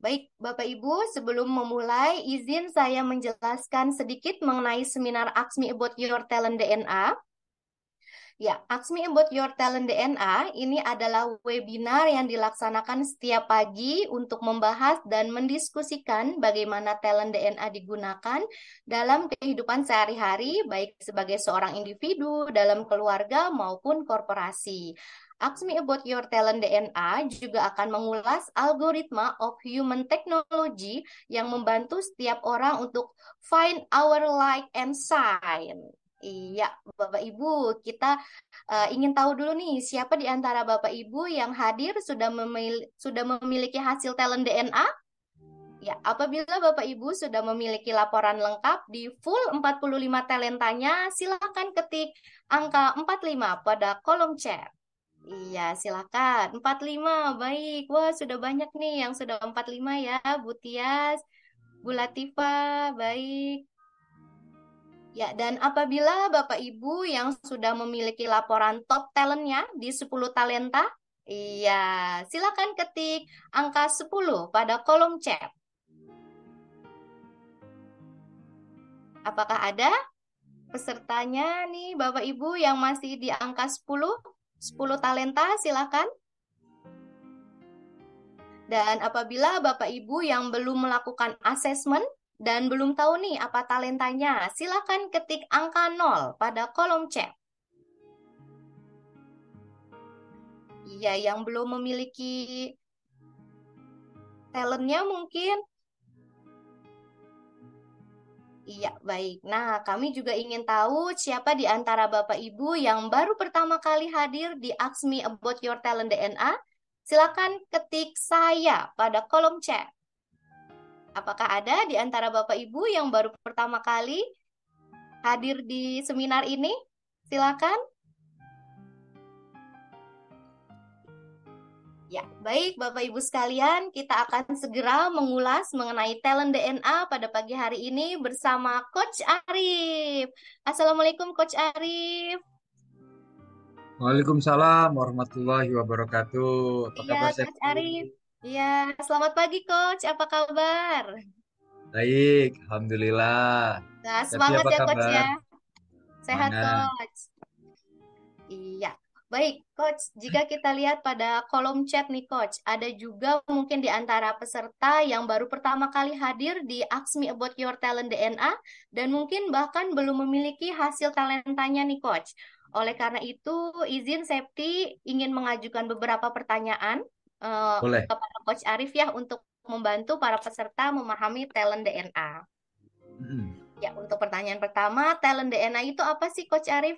Baik, Bapak Ibu, sebelum memulai, izin saya menjelaskan sedikit mengenai seminar Ask Me About Your Talent DNA. Ya, Ask Me About Your Talent DNA ini adalah webinar yang dilaksanakan setiap pagi untuk membahas dan mendiskusikan bagaimana talent DNA digunakan dalam kehidupan sehari-hari, baik sebagai seorang individu, dalam keluarga, maupun korporasi. Ask Me About Your Talent DNA juga akan mengulas algoritma of human technology yang membantu setiap orang untuk find our light and shine. Iya, Bapak Ibu, kita ingin tahu dulu nih, siapa di antara Bapak Ibu yang hadir sudah memiliki hasil talent DNA? Ya, apabila Bapak Ibu sudah memiliki laporan lengkap di full 45 talentanya, silakan ketik angka 45 pada kolom chat. Iya, silakan. 45, baik. Wah, sudah banyak nih yang sudah 45 ya, Bu Tias, Bu Latifah, baik. Ya, dan apabila Bapak Ibu yang sudah memiliki laporan top talentnya di 10 talenta, iya, silakan ketik angka 10 pada kolom chat. Apakah ada pesertanya nih Bapak Ibu yang masih di angka 10? 10 talenta, silakan. Dan apabila Bapak Ibu yang belum melakukan asesmen dan belum tahu nih apa talentanya, silakan ketik angka 0 pada kolom chat. Iya, yang belum memiliki talentnya mungkin. Iya, baik. Nah, kami juga ingin tahu siapa di antara Bapak Ibu yang baru pertama kali hadir di Ask Me About Your Talent DNA. Silakan ketik saya pada kolom chat. Apakah ada di antara Bapak Ibu yang baru pertama kali hadir di seminar ini? Silakan. Ya, baik Bapak Ibu sekalian, kita akan segera mengulas mengenai talent DNA pada pagi hari ini bersama Coach Arif. Assalamualaikum Coach Arif. Waalaikumsalam warahmatullahi wabarakatuh. Apa Iya, kabar, Coach Septi? Arif. Iya, selamat pagi Coach. Apa kabar? Baik, alhamdulillah. Nah, Septi semangat apa ya Coach kabar? ya. Sehat Semangat. Coach. Iya. Baik, Coach. Jika kita lihat pada kolom chat nih, Coach, ada juga mungkin di antara peserta yang baru pertama kali hadir di Ask Me About Your Talent DNA dan mungkin bahkan belum memiliki hasil talentanya nih, Coach. Oleh karena itu, izin Septi ingin mengajukan beberapa pertanyaan Boleh. kepada Coach Arif ya untuk membantu para peserta memahami talent DNA. Mm-mm. Ya, untuk pertanyaan pertama, talent DNA itu apa sih, Coach Arif?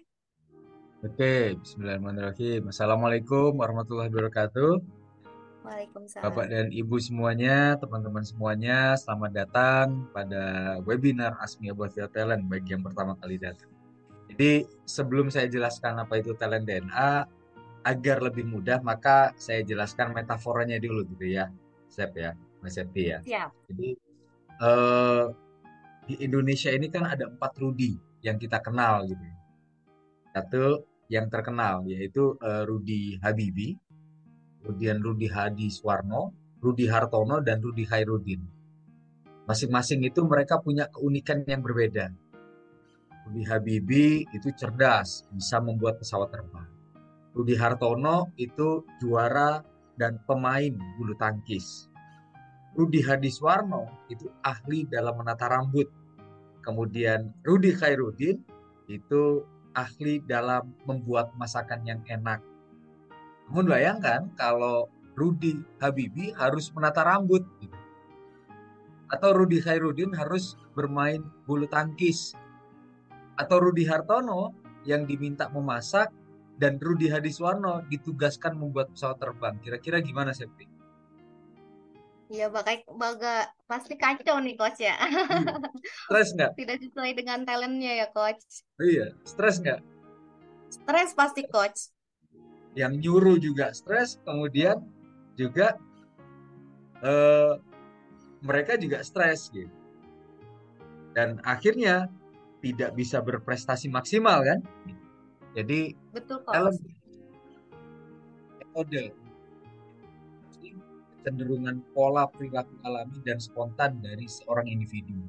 Oke, Bismillahirrahmanirrahim. Assalamualaikum warahmatullahi wabarakatuh. Bapak Waalaikumsalam. dan Ibu semuanya, teman-teman semuanya, selamat datang pada webinar Asmi About Your Talent bagi yang pertama kali datang. Jadi, sebelum saya jelaskan apa itu talent DNA, agar lebih mudah, maka saya jelaskan metaforanya dulu gitu ya, Sep ya, Mas Septi ya. Siap. Jadi eh, di Indonesia ini kan ada 4 Rudi yang kita kenal gitu. Satu yang terkenal yaitu Rudi Habibie, kemudian Rudi Hadi Swarno, Rudi Hartono, dan Rudi Hairudin. Masing-masing itu mereka punya keunikan yang berbeda. Rudi Habibie itu cerdas, bisa membuat pesawat terbang. Rudi Hartono itu juara dan pemain bulu tangkis. Rudi Hadiswarno itu ahli dalam menata rambut. Kemudian Rudi Khairuddin itu ahli dalam membuat masakan yang enak. Namun bayangkan kalau Rudi Habibie harus menata rambut gitu. Atau Rudi Khairuddin harus bermain bulu tangkis. Atau Rudi Hartono yang diminta memasak dan Rudi Hadiswarno ditugaskan membuat pesawat terbang. Kira-kira gimana, Septi? Iya, pasti kacau nih coach ya. Iya. Stres nggak? Tidak sesuai dengan talentnya ya coach. Iya, stres nggak? Stres pasti coach. Yang nyuruh juga stres, kemudian juga eh, mereka juga stres gitu. Dan akhirnya tidak bisa berprestasi maksimal kan? Jadi Betul dalam coach. metode cenderungan pola perilaku alami dan spontan dari seorang individu,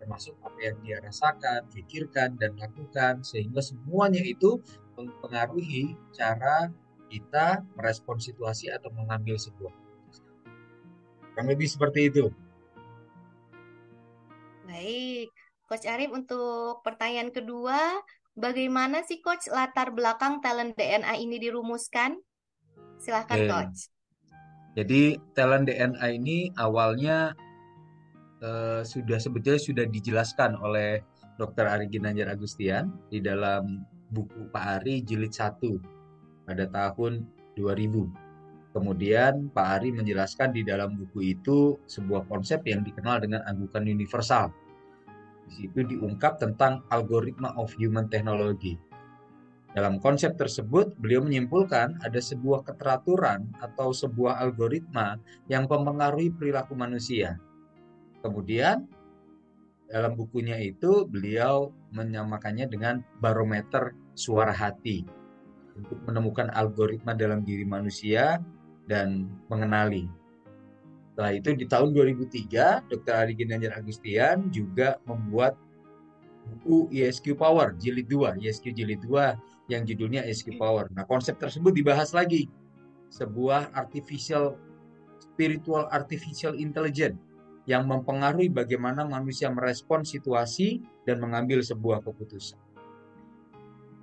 termasuk apa yang dia rasakan, pikirkan, dan lakukan, sehingga semuanya itu mempengaruhi cara kita merespon situasi atau mengambil sebuah. Kurang lebih seperti itu. Baik, Coach Arif untuk pertanyaan kedua, bagaimana sih Coach latar belakang talent DNA ini dirumuskan? Silahkan Oke. Coach. Jadi talent DNA ini awalnya sudah sebetulnya sudah dijelaskan oleh Dr. Ari Ginanjar Agustian di dalam buku Pak Ari jilid 1 pada tahun 2000. Kemudian Pak Ari menjelaskan di dalam buku itu sebuah konsep yang dikenal dengan anggukan universal. Di situ diungkap tentang algoritma of human technology. Dalam konsep tersebut, beliau menyimpulkan ada sebuah keteraturan atau sebuah algoritma yang mempengaruhi perilaku manusia. Kemudian dalam bukunya itu beliau menyamakannya dengan barometer suara hati untuk menemukan algoritma dalam diri manusia dan mengenali. Setelah itu di tahun 2003, Dr. Ari Ginanjar Agustian juga membuat buku ISQ Power jilid 2, ISQ jilid 2 yang judulnya ISQ Power. Nah, konsep tersebut dibahas lagi. Sebuah spiritual artificial intelligence yang mempengaruhi bagaimana manusia merespon situasi dan mengambil sebuah keputusan.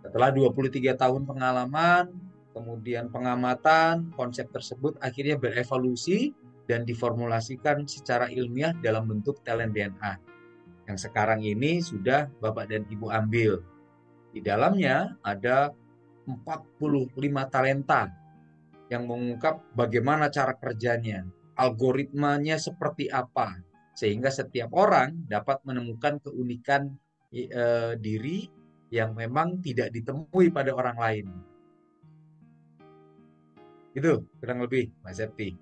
Setelah 23 tahun pengalaman, kemudian pengamatan, konsep tersebut akhirnya berevolusi dan diformulasikan secara ilmiah dalam bentuk talent DNA. Yang sekarang ini sudah Bapak dan Ibu ambil. Di dalamnya ada 45 talenta yang mengungkap bagaimana cara kerjanya, algoritmanya seperti apa, sehingga setiap orang dapat menemukan keunikan diri yang memang tidak ditemui pada orang lain. Itu kurang lebih, Mas Septi.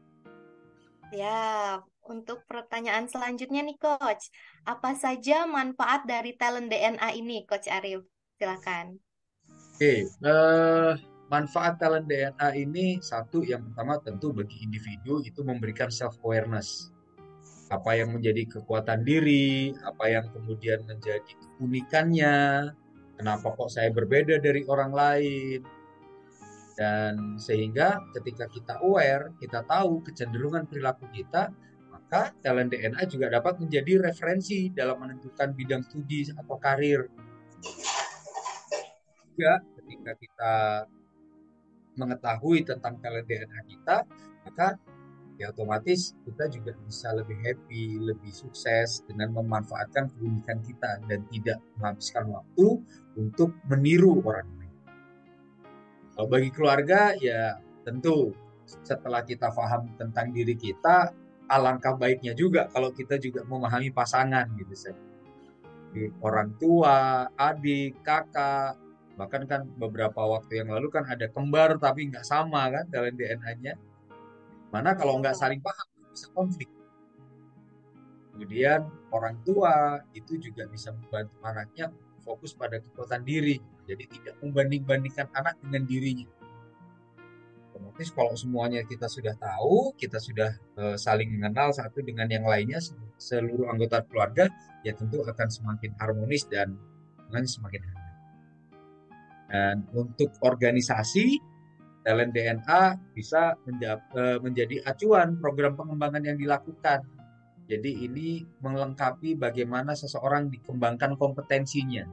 Ya, untuk pertanyaan selanjutnya nih Coach, apa saja manfaat dari talent DNA ini Coach Arif? Silakan. Oke, manfaat talent DNA ini satu yang pertama tentu bagi individu itu memberikan self awareness. Apa yang menjadi kekuatan diri, apa yang kemudian menjadi keunikannya, kenapa kok saya berbeda dari orang lain, dan sehingga ketika kita aware, kita tahu kecenderungan perilaku kita, maka talent DNA juga dapat menjadi referensi dalam menentukan bidang studi atau karir. Juga ketika kita mengetahui tentang talent DNA kita, maka ya otomatis kita juga bisa lebih happy, lebih sukses dengan memanfaatkan keunikan kita dan tidak menghabiskan waktu untuk meniru orang lain. Kalau bagi keluarga ya tentu setelah kita paham tentang diri kita, alangkah baiknya juga kalau kita juga memahami pasangan gitu. Orang tua, adik, kakak, bahkan kan beberapa waktu yang lalu kan ada kembar tapi nggak sama kan dalam DNA-nya. Mana kalau Ya, nggak saling paham bisa konflik. Kemudian orang tua itu juga bisa membantu anaknya fokus pada kekuatan diri. Jadi tidak membanding-bandingkan anak dengan dirinya. Otomatis kalau semuanya kita sudah tahu, kita sudah saling mengenal satu dengan yang lainnya, seluruh anggota keluarga, ya tentu akan semakin harmonis dan semakin hangat. Dan untuk organisasi, talent DNA bisa menjadi acuan program pengembangan yang dilakukan. Jadi ini melengkapi bagaimana seseorang dikembangkan kompetensinya.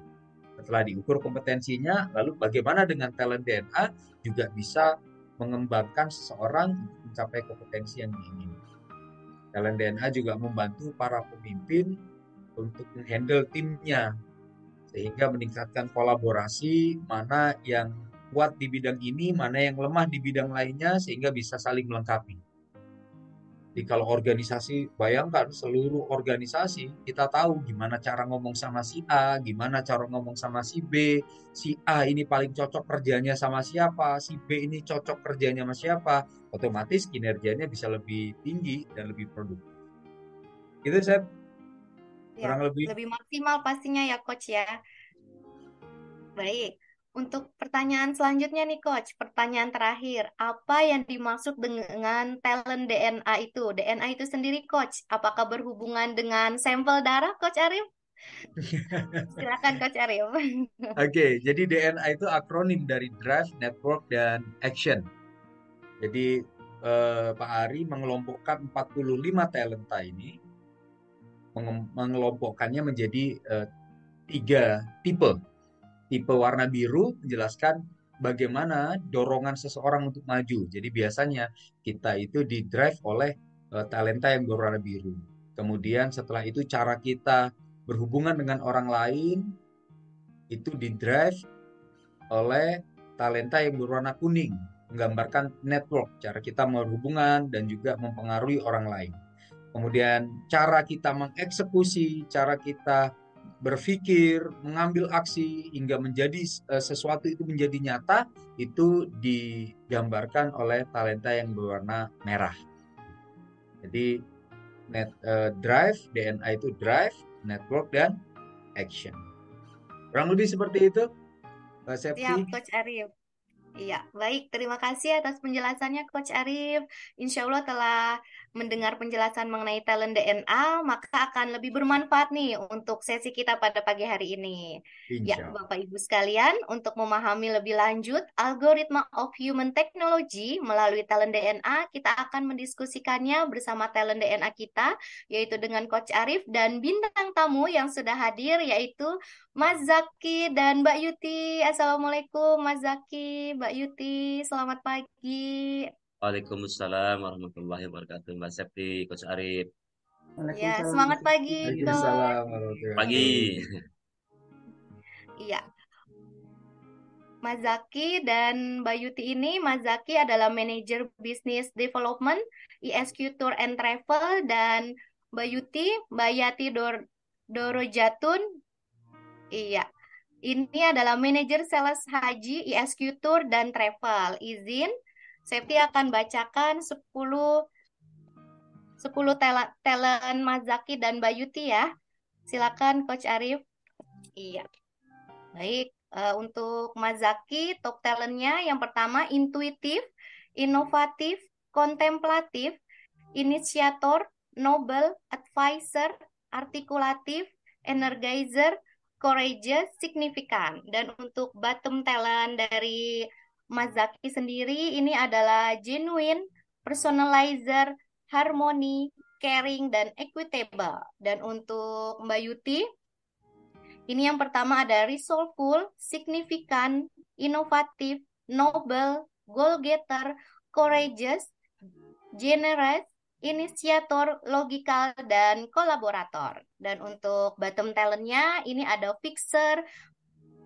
Setelah diukur kompetensinya, lalu bagaimana dengan talent DNA juga bisa mengembangkan seseorang untuk mencapai kompetensi yang diinginkan. Talent DNA juga membantu para pemimpin untuk menghandle timnya, sehingga meningkatkan kolaborasi, mana yang kuat di bidang ini, mana yang lemah di bidang lainnya, sehingga bisa saling melengkapi. Jadi kalau organisasi, bayangkan seluruh organisasi, kita tahu gimana cara ngomong sama si A, gimana cara ngomong sama si B, si A ini paling cocok kerjanya sama siapa, si B ini cocok kerjanya sama siapa, otomatis kinerjanya bisa lebih tinggi dan lebih produktif. Itu saya ya, kurang lebih. lebih maksimal pastinya ya Coach ya. Baik. Untuk pertanyaan selanjutnya nih Coach, pertanyaan terakhir, apa yang dimaksud dengan talent DNA itu? DNA itu sendiri Coach, apakah berhubungan dengan sampel darah Coach Arif? Silakan Coach Arif. Oke, jadi DNA itu akronim dari Drive, Network, dan Action. Jadi Pak Ari mengelompokkan 45 talenta ini, mengelompokkannya menjadi tiga tipe. Tipe warna biru menjelaskan bagaimana dorongan seseorang untuk maju. Jadi biasanya kita itu di drive oleh talenta yang berwarna biru. Kemudian setelah itu cara kita berhubungan dengan orang lain itu di drive oleh talenta yang berwarna kuning, menggambarkan network, cara kita berhubungan dan juga mempengaruhi orang lain. Kemudian cara kita mengeksekusi, cara kita berpikir, mengambil aksi hingga menjadi sesuatu itu menjadi nyata, itu digambarkan oleh talenta yang berwarna merah. Jadi drive, DNA itu drive, network, dan action. Kurang lebih seperti itu, Mbak Septi. Siap Coach Arif. Iya, baik. Terima kasih atas penjelasannya, Coach Arif. Insya Allah telah mendengar penjelasan mengenai talent DNA, maka akan lebih bermanfaat nih untuk sesi kita pada pagi hari ini. Ya, Insya Allah. Bapak Ibu sekalian, untuk memahami lebih lanjut algoritma of human technology melalui talent DNA, kita akan mendiskusikannya bersama talent DNA kita, yaitu dengan Coach Arif dan bintang tamu yang sudah hadir, yaitu Mas Zaki dan Mbak Yuti. Assalamualaikum Mas Zaki, Mbak Yuti. Selamat pagi. Waalaikumsalam warahmatullahi wabarakatuh. Mbak Septi, Coach Arif. Ya, semangat pagi, Coach. Waalaikumsalam warahmatullahi Pagi. wabarakatuh. Iya, Mas Zaki dan Mbak Yuti ini, Mas Zaki adalah Manager Business Development, ISQ Tour and Travel, dan Mbak Yuti, Mbak Yati Dorojatun. Iya, ini adalah Manajer Sales Haji, ISQ Tour, dan Travel. Izin, Septi akan bacakan 10 talent Mas Zaki dan Mbak Yuti ya. Silakan Coach Arif. Iya. Baik, untuk Mas Zaki, top talentnya yang pertama intuitif, inovatif, kontemplatif, inisiator, noble, advisor, artikulatif, energizer, courageous, signifikan. Dan untuk bottom talent dari Mas Zaki sendiri ini adalah genuine, personalizer, harmony, caring, dan equitable. Dan untuk Mbak Yuti, ini yang pertama ada resourceful, signifikan, inovatif, noble, goal getter, courageous, generous, inisiator, logical, dan kolaborator. Dan untuk bottom talentnya ini ada fixer,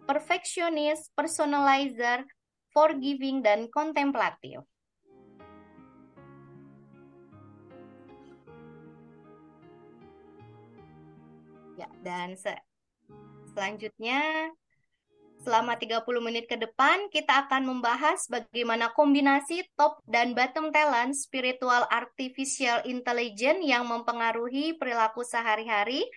perfectionist, personalizer, forgiving, dan kontemplatif. Ya, dan selanjutnya, selama 30 menit ke depan, kita akan membahas bagaimana kombinasi top dan bottom talent spiritual artificial intelligence yang mempengaruhi perilaku sehari-hari.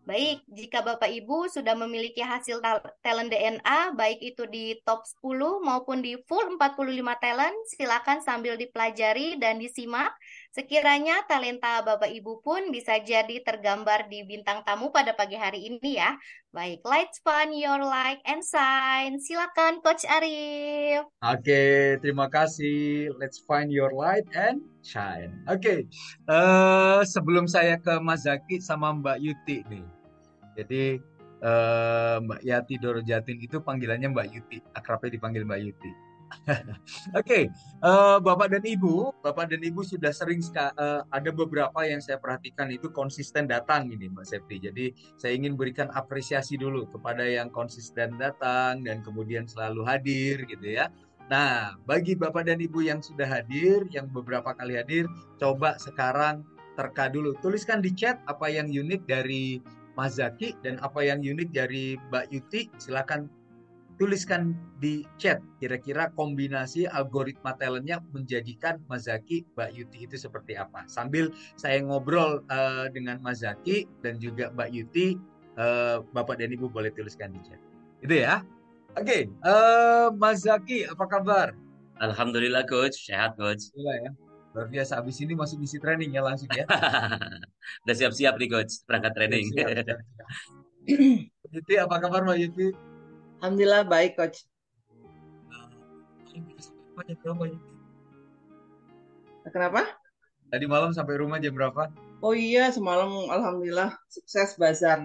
Baik, jika Bapak Ibu sudah memiliki hasil talent DNA, baik itu di top 10 maupun di full 45 talent, silakan sambil dipelajari dan disimak. Sekiranya talenta Bapak Ibu pun bisa jadi tergambar di bintang tamu pada pagi hari ini ya. Baik, let's find your light and shine. Silakan Coach Arif. Oke, terima kasih. Let's find your light and shine. Oke, sebelum saya ke Mas Zaki sama Mbak Yuti nih. Jadi Mbak Yati Dorojatin itu panggilannya Mbak Yuti, akrabnya dipanggil Mbak Yuti. Oke, Bapak dan Ibu sudah sering ada beberapa yang saya perhatikan itu konsisten datang ini Mbak Septi. Jadi saya ingin berikan apresiasi dulu kepada yang konsisten datang dan kemudian selalu hadir gitu ya. Nah, bagi Bapak dan Ibu yang sudah hadir, yang beberapa kali hadir, coba sekarang terka dulu. Tuliskan di chat apa yang unik dari Mas Zaki dan apa yang unik dari Mbak Yuti. Silakan tuliskan di chat kira-kira kombinasi algoritma talentnya menjadikan Mas Zaki, Mbak Yuti itu seperti apa. Sambil saya ngobrol dengan Mas Zaki dan juga Mbak Yuti, Bapak dan Ibu boleh tuliskan di chat. Itu ya. Oke, Mas Zaki, apa kabar? Alhamdulillah coach, sehat coach. Gila ya. Luar biasa. Abis ini masuk misi training ya langsung ya. Udah siap-siap nih coach, berangkat Siap, training. siap, siap, siap. Yuti, apa kabar Mbak Yuti? Alhamdulillah baik, Coach. Jam berapa, Yuti? Kenapa? Tadi malam sampai rumah jam berapa? Oh iya, semalam Alhamdulillah sukses bazar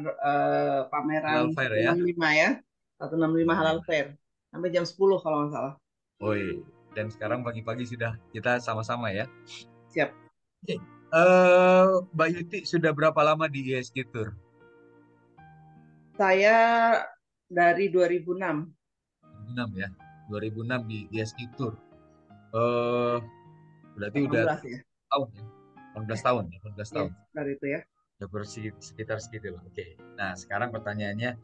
pameran Halal Fair ya. 165 ya. 165 Halal Fair. Sampai jam 10 kalau nggak salah. Woi, dan sekarang pagi-pagi sudah kita sama-sama ya. Siap. Oke. Mbak Yuti sudah berapa lama di ISG Tour? Saya dari 2006. 2006 ya. 2006 di ISG Tour. Eh, berarti udah 18 ya. tahun ya. 18 tahun, 18 Iya, tahun. dari itu ya. Ya sekitar segitu lah. Oke. Nah, sekarang pertanyaannya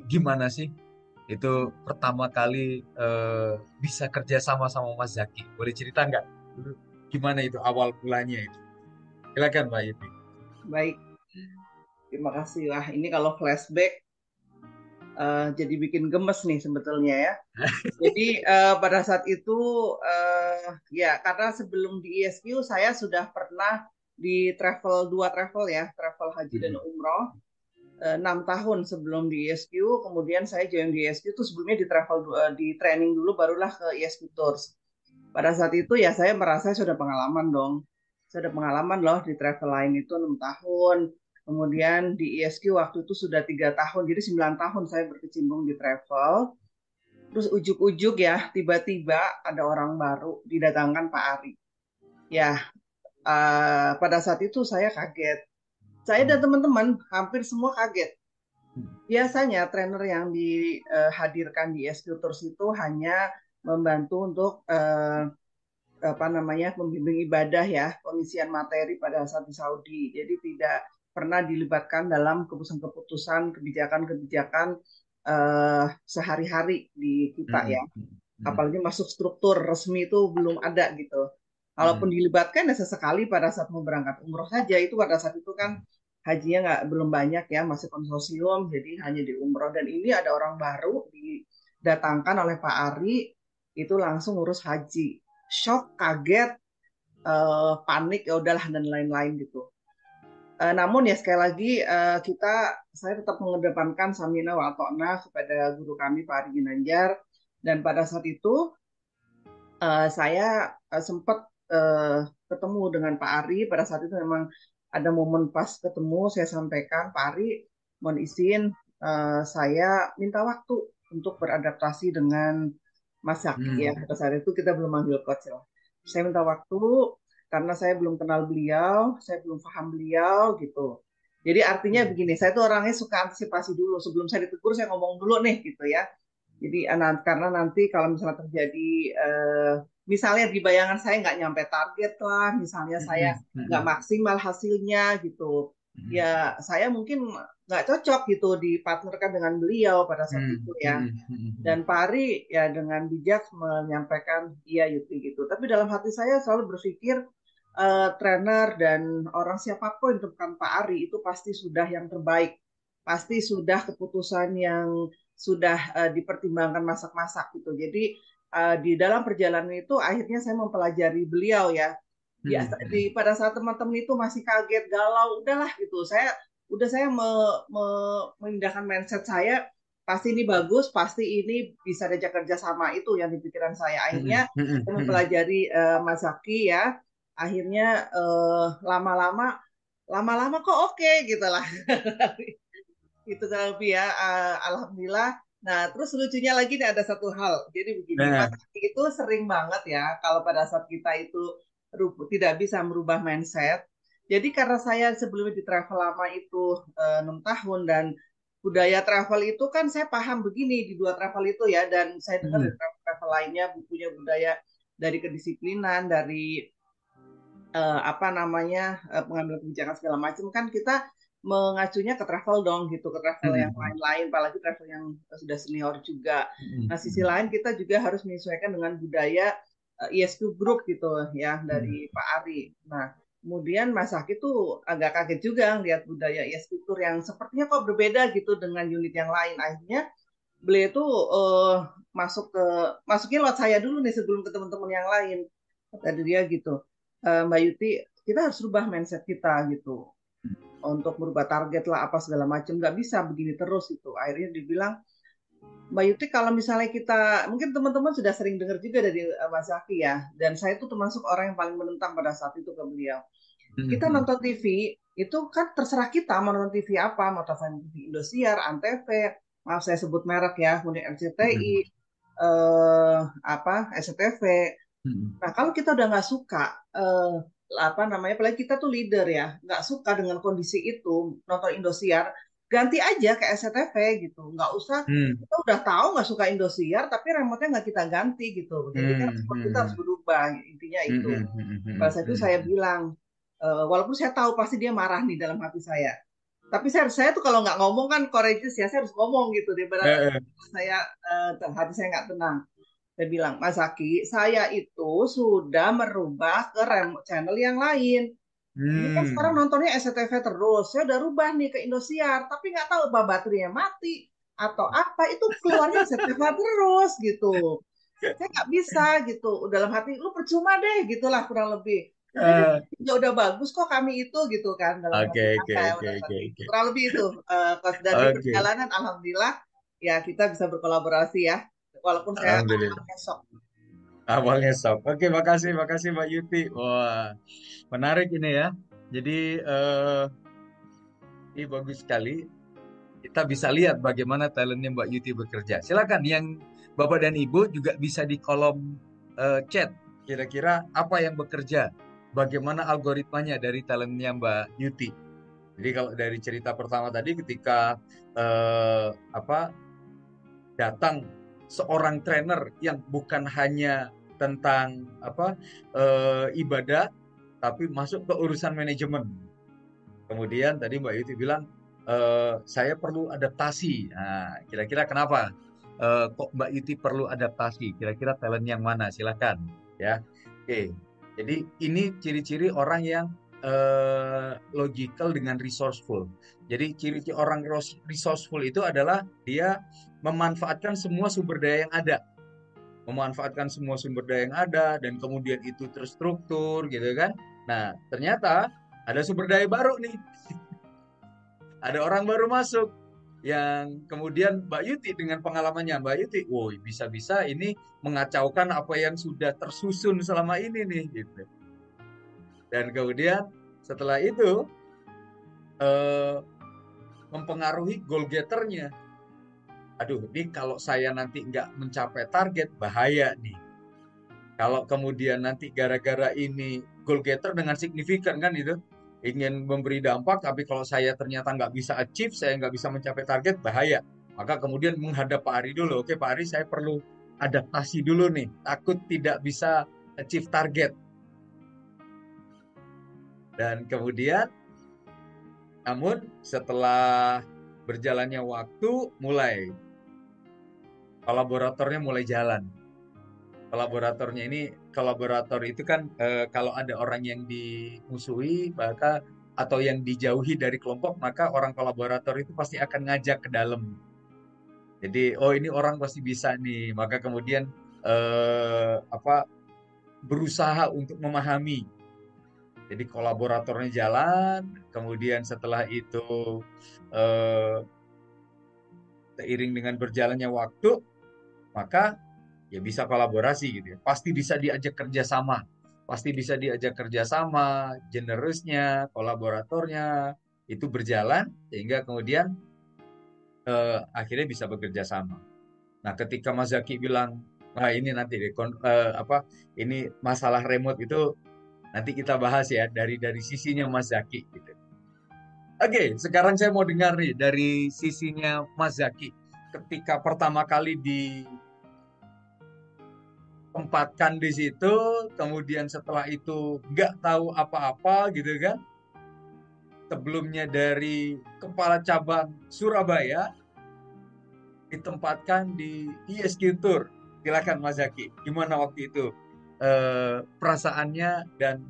gimana sih itu pertama kali bisa kerja sama sama Mas Zaki? Boleh cerita nggak? Dulu gimana itu awal mulanya itu? Silakan Mbak Yuti. Baik. Terima kasih. Wah, ini kalau flashback jadi bikin gemes nih sebetulnya ya. Jadi pada saat itu ya karena sebelum di ISQ saya sudah pernah di dua travel ya, travel haji dan umroh 6 tahun sebelum di ISQ. Kemudian saya join di ISQ itu sebelumnya di travel di training dulu barulah ke ISQ Tours. Pada saat itu ya saya merasa sudah pengalaman dong. Saya ada pengalaman loh di travel lain itu 6 tahun. Kemudian di ISQ waktu itu sudah 3 tahun, jadi 9 tahun saya berkecimpung di travel. Terus ujuk-ujuk ya, tiba-tiba ada orang baru didatangkan Pak Ari. Ya, pada saat itu saya kaget. Saya dan teman-teman hampir semua kaget. Biasanya trainer yang dihadirkan di ISQ Tours itu hanya membantu untuk membimbing ibadah ya, pengisian materi pada saat di Saudi. Jadi tidak pernah dilibatkan dalam keputusan-keputusan kebijakan-kebijakan sehari-hari di kita ya. Apalagi masuk struktur resmi itu belum ada gitu. Kalaupun dilibatkan ya sesekali pada saat mau berangkat umroh saja, itu pada saat itu kan hajinya belum banyak ya, masih konsorsium, jadi hanya di umroh. Dan ini ada orang baru didatangkan oleh Pak Ari, itu langsung ngurus haji. Shock, kaget, panik, ya udahlah dan lain-lain gitu. Namun ya sekali lagi saya tetap mengedepankan Samina wa Ta'na kepada guru kami Pak Ari Ginanjar, dan pada saat itu saya sempat ketemu dengan Pak Ari. Pada saat itu memang ada momen pas ketemu, saya sampaikan, Pak Ari mohon izin saya minta waktu untuk beradaptasi dengan Mas Zaki ya. Pada saat itu kita belum manggil coach ya. Saya minta waktu karena saya belum kenal beliau, saya belum paham beliau gitu. Jadi artinya begini, saya tuh orangnya suka antisipasi dulu. Sebelum saya ditegur, saya ngomong dulu nih gitu ya. Jadi karena nanti kalau misalnya terjadi, misalnya di bayangan saya nggak nyampe target lah, misalnya saya nggak maksimal hasilnya gitu, ya saya mungkin nggak cocok gitu dipartnerkan dengan beliau pada saat itu ya. Dan Pak Ari ya dengan bijak menyampaikan iya Yuti gitu. Tapi dalam hati saya selalu berpikir trainer dan orang siapapun itu bukan Pak Ari itu pasti sudah yang terbaik, pasti sudah keputusan yang sudah dipertimbangkan masak-masak gitu. Jadi di dalam perjalanan itu akhirnya saya mempelajari beliau ya. Ya pada saat teman-teman itu masih kaget, galau, udahlah gitu. Saya memindahkan mindset saya, pasti ini bagus, pasti ini bisa diajak kerja sama, itu yang di pikiran saya. Akhirnya saya mempelajari Mas Zaki ya. Akhirnya lama-lama kok oke gitu lah. Itu kan ya, alhamdulillah. Nah, terus lucunya lagi nih ada satu hal. Jadi begini, Mas Zaki itu sering banget ya kalau pada saat kita itu tidak bisa merubah mindset. Jadi karena saya sebelumnya di travel lama itu 6 tahun, dan budaya travel itu kan saya paham begini di dua travel itu ya, dan saya dengar dari travel lainnya punya budaya dari kedisiplinan, dari pengambilan kebijakan segala macam, kan kita mengacunya ke travel dong gitu, ke travel yang lain-lain, apalagi travel yang sudah senior juga. Nah, sisi lain kita juga harus menyesuaikan dengan budaya ISQ Group gitu ya dari Pak Ari. Nah, kemudian Mas Zaki tuh agak kaget juga lihat budaya ISQ Tour yang sepertinya kok berbeda gitu dengan unit yang lain. Akhirnya beliau itu masuknya lewat saya dulu nih sebelum ke teman-teman yang lain. Kata dia gitu, Mbak Yuti, kita harus rubah mindset kita gitu untuk merubah target lah apa segala macam. Nggak bisa begini terus itu. Akhirnya dibilang, Mbak Yuti, kalau misalnya kita, mungkin teman-teman sudah sering dengar juga dari Mas Zaki ya, dan saya tuh termasuk orang yang paling menentang pada saat itu ke beliau. Kita Hmm. nonton TV, itu kan terserah kita mau nonton TV apa, mau nonton TV Indosiar, Antv, maaf saya sebut merek ya, kemudian RCTI, Hmm. SCTV. Hmm. Nah, kalau kita udah nggak suka, apa namanya, apalagi kita tuh leader ya, nggak suka dengan kondisi itu, nonton Indosiar, ganti aja ke SCTV gitu. Nggak usah, Hmm. kita udah tahu nggak suka Indosiar, tapi remote-nya nggak kita ganti gitu. Jadi kan Hmm. sport kita harus Hmm. berubah, intinya Hmm. itu. Hmm. Hmm. Pada Hmm. saat itu Hmm. saya bilang, walaupun saya tahu pasti dia marah nih dalam hati saya. Tapi saya tuh kalau nggak ngomong kan courageous ya, saya harus ngomong gitu. Daripada Eh, eh. saya, hati saya nggak tenang. Saya bilang, Mas Zaki, saya itu sudah merubah ke remote channel yang lain. Ini kan sekarang Hmm. nontonnya SCTV terus. Saya udah rubah nih ke Indosiar, tapi nggak tahu apa baterainya mati atau apa. Itu keluarnya SCTV terus gitu. Saya nggak bisa gitu. Dalam hati, lu percuma deh gitulah kurang lebih. Udah deh, Eh, udah bagus kok kami itu gitu kan. Dalam Oke, hati oke, saya oke, udah oke, seperti itu. oke. Kurang lebih itu. Dan di Oke, perjalanan, Alhamdulillah, ya kita bisa berkolaborasi ya. Walaupun saya alhamdulillah. esok. Awalnya sok. Oke, makasih, makasih Mbak Yuti. Wah, menarik ini ya. Jadi, ini bagus sekali. Kita bisa lihat bagaimana talentnya Mbak Yuti bekerja. Silakan yang Bapak dan Ibu juga bisa di kolom chat. Kira-kira apa yang bekerja? Bagaimana algoritmanya dari talentnya Mbak Yuti? Jadi kalau dari cerita pertama tadi ketika apa datang seorang trainer yang bukan hanya tentang ibadah tapi masuk ke urusan manajemen. Kemudian tadi Mbak Yuti bilang saya perlu adaptasi. Nah, kira-kira kenapa kok Mbak Yuti perlu adaptasi? Kira-kira talent yang mana? Silakan ya. Oke. Jadi ini ciri-ciri orang yang logical dengan resourceful. Jadi ciri-ciri orang resourceful itu adalah dia memanfaatkan semua sumber daya yang ada, memanfaatkan semua sumber daya yang ada dan kemudian itu terstruktur gitu kan. Nah, ternyata ada sumber daya baru nih. Ada orang baru masuk yang kemudian Mbak Yuti dengan pengalamannya Mbak Yuti, woi bisa-bisa ini mengacaukan apa yang sudah tersusun selama ini nih gitu. Dan kemudian setelah itu eh, mempengaruhi goal getternya. Aduh, ini kalau saya nanti nggak mencapai target bahaya nih. Kalau kemudian nanti gara-gara ini goal getter dengan signifikan kan itu ingin memberi dampak, tapi kalau saya ternyata nggak bisa achieve, saya nggak bisa mencapai target, bahaya. Maka kemudian menghadap Pak Ari dulu. Oke Pak Ari, saya perlu adaptasi dulu nih. Takut tidak bisa achieve target. Dan kemudian, namun setelah berjalannya waktu, mulai kolaboratornya mulai jalan. Kolaborator itu kan kalau ada orang yang dimusuhi maka atau yang dijauhi dari kelompok, maka orang kolaborator itu pasti akan ngajak ke dalam. Jadi oh ini orang pasti bisa nih, maka kemudian berusaha untuk memahami. Jadi kolaboratornya jalan, kemudian setelah itu eh, seiring dengan berjalannya waktu, maka ya bisa kolaborasi gitu ya. Pasti bisa diajak kerjasama. Pasti bisa diajak kerjasama, generousnya, kolaboratornya, itu berjalan sehingga kemudian akhirnya bisa bekerja sama. Nah, ketika Mas Zaki bilang, wah ini nanti deh, ini masalah remote itu nanti kita bahas ya dari sisinya Mas Zaki gitu. Oke, sekarang saya mau dengar nih dari sisinya Mas Zaki. Ketika pertama kali tempatkan di situ, kemudian setelah itu nggak tahu apa-apa gitu kan. Sebelumnya dari kepala cabang Surabaya ditempatkan di ISQ Tour. Silakan Mas Zaki, gimana waktu itu perasaannya dan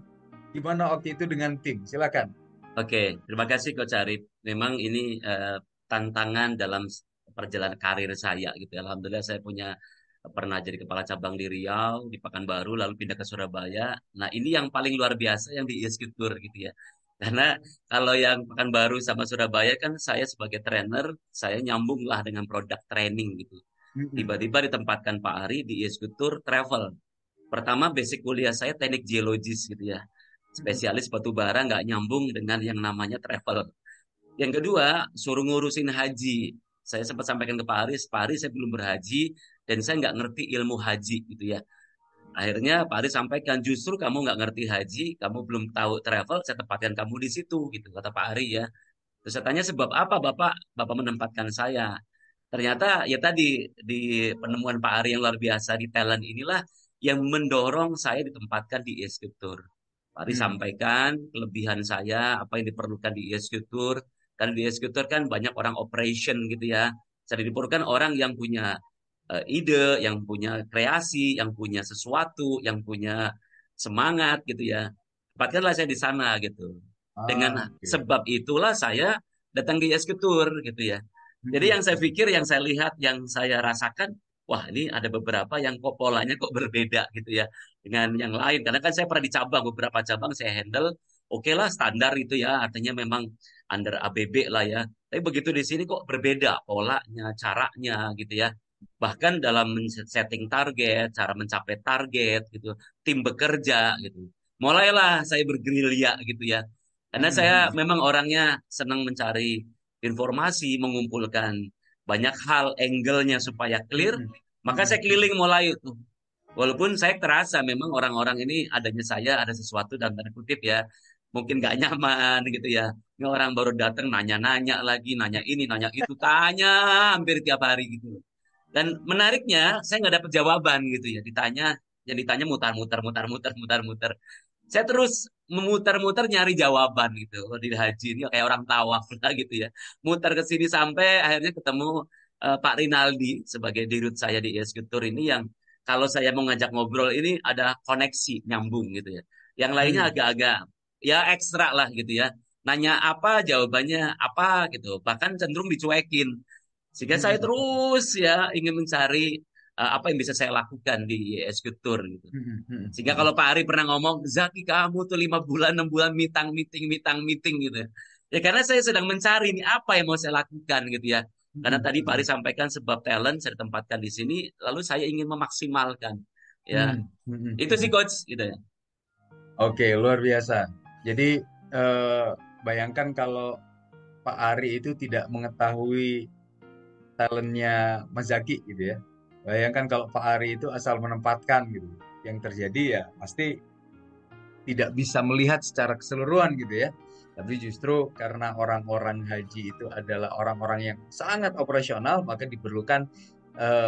gimana waktu itu dengan tim? Silakan. Oke, terima kasih Coach Arif. Memang ini tantangan dalam perjalanan karir saya gitu. Alhamdulillah saya pernah jadi kepala cabang di Riau, di Pekanbaru, lalu pindah ke Surabaya. Nah, ini yang paling luar biasa yang di ISQ Tour gitu ya. Karena kalau yang Pekanbaru sama Surabaya kan saya sebagai trainer, saya nyambung lah dengan produk training gitu. Tiba-tiba ditempatkan Pak Ari di ISQ Tour Travel. Pertama basic kuliah saya teknik geologis gitu ya. Spesialis batu bara nggak nyambung dengan yang namanya travel. Yang kedua, suruh ngurusin haji. Saya sempat sampaikan ke Pak Aris saya belum berhaji dan saya nggak ngerti ilmu haji gitu ya. Akhirnya Pak Aris sampaikan justru kamu nggak ngerti haji, kamu belum tahu travel, saya tempatkan kamu di situ gitu kata Pak Ari ya. Terus saya tanya sebab apa Bapak menempatkan saya? Ternyata ya tadi di penemuan Pak Ari yang luar biasa di talent inilah yang mendorong saya ditempatkan di ISQ Tour. Pak Ari sampaikan kelebihan saya, apa yang diperlukan di ISQ Tour. Karena di ISQ Tour kan banyak orang operation gitu ya. Jadi diperlukan orang yang punya ide, yang punya kreasi, yang punya sesuatu, yang punya semangat gitu ya. Tempatkanlah saya di sana gitu. Dengan Oke. sebab itulah saya datang ke ISQ Tour gitu ya. Jadi yang saya pikir, yang saya lihat, yang saya rasakan, wah ini ada beberapa yang kok polanya kok berbeda gitu ya dengan yang lain. Karena kan saya pernah di cabang, beberapa cabang saya handle, oke lah standar itu ya, artinya memang under ABB lah ya. Tapi begitu di sini kok berbeda polanya, caranya gitu ya. Bahkan dalam setting target, cara mencapai target gitu, tim bekerja gitu. Mulailah saya bergerilya gitu ya. Karena saya memang orangnya senang mencari informasi, mengumpulkan banyak hal, angle-nya supaya clear, maka saya keliling mulai itu. Walaupun saya terasa memang orang-orang ini adanya saya, ada sesuatu dalam tanda kutip ya, mungkin gak nyaman gitu ya. Ini orang baru datang nanya-nanya lagi, nanya ini, nanya itu, tanya hampir tiap hari gitu. Dan menariknya, saya nggak dapat jawaban gitu ya. Yang ditanya mutar-mutar, mutar-mutar, mutar-mutar. Saya terus memutar-mutar nyari jawaban gitu. Kalau di haji ini kayak orang tawaf lah gitu ya. Mutar ke sini sampai akhirnya ketemu Pak Rinaldi sebagai dirut saya di ISQ Tour ini yang kalau saya mau ngajak ngobrol ini ada koneksi nyambung gitu ya. Yang lainnya agak-agak ya ekstra lah gitu ya. Nanya apa jawabannya apa gitu. Bahkan cenderung dicuekin. Sehingga saya terus ya ingin mencari apa yang bisa saya lakukan di ISQ Tour gitu. Sehingga kalau Pak Ari pernah ngomong, Zaki kamu tuh 5 bulan, 6 bulan mitang meeting gitu ya. Ya karena saya sedang mencari ini apa yang mau saya lakukan gitu ya. Karena tadi Pak Ari sampaikan sebab talent saya ditempatkan di sini, lalu saya ingin memaksimalkan. Ya, itu sih coach gitu ya. Oke, luar biasa. Jadi bayangkan kalau Pak Ari itu tidak mengetahui talentnya Mas Zaki gitu ya. Bayangkan kalau Pak Ari itu asal menempatkan gitu. Yang terjadi ya pasti tidak bisa melihat secara keseluruhan gitu ya. Tapi justru karena orang-orang haji itu adalah orang-orang yang sangat operasional, maka diperlukan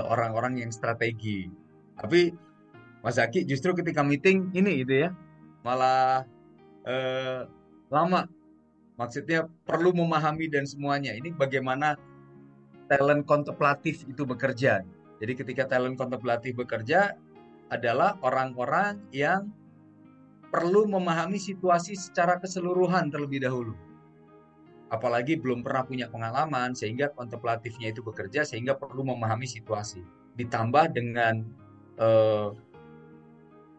orang-orang yang strategi. Tapi Mas Zaki justru ketika meeting ini gitu ya, malah lama. Maksudnya perlu memahami dan semuanya. Ini bagaimana talent kontemplatif itu bekerja. Jadi ketika talent kontemplatif bekerja adalah orang-orang yang perlu memahami situasi secara keseluruhan terlebih dahulu. Apalagi belum pernah punya pengalaman sehingga kontemplatifnya itu bekerja sehingga perlu memahami situasi. Ditambah dengan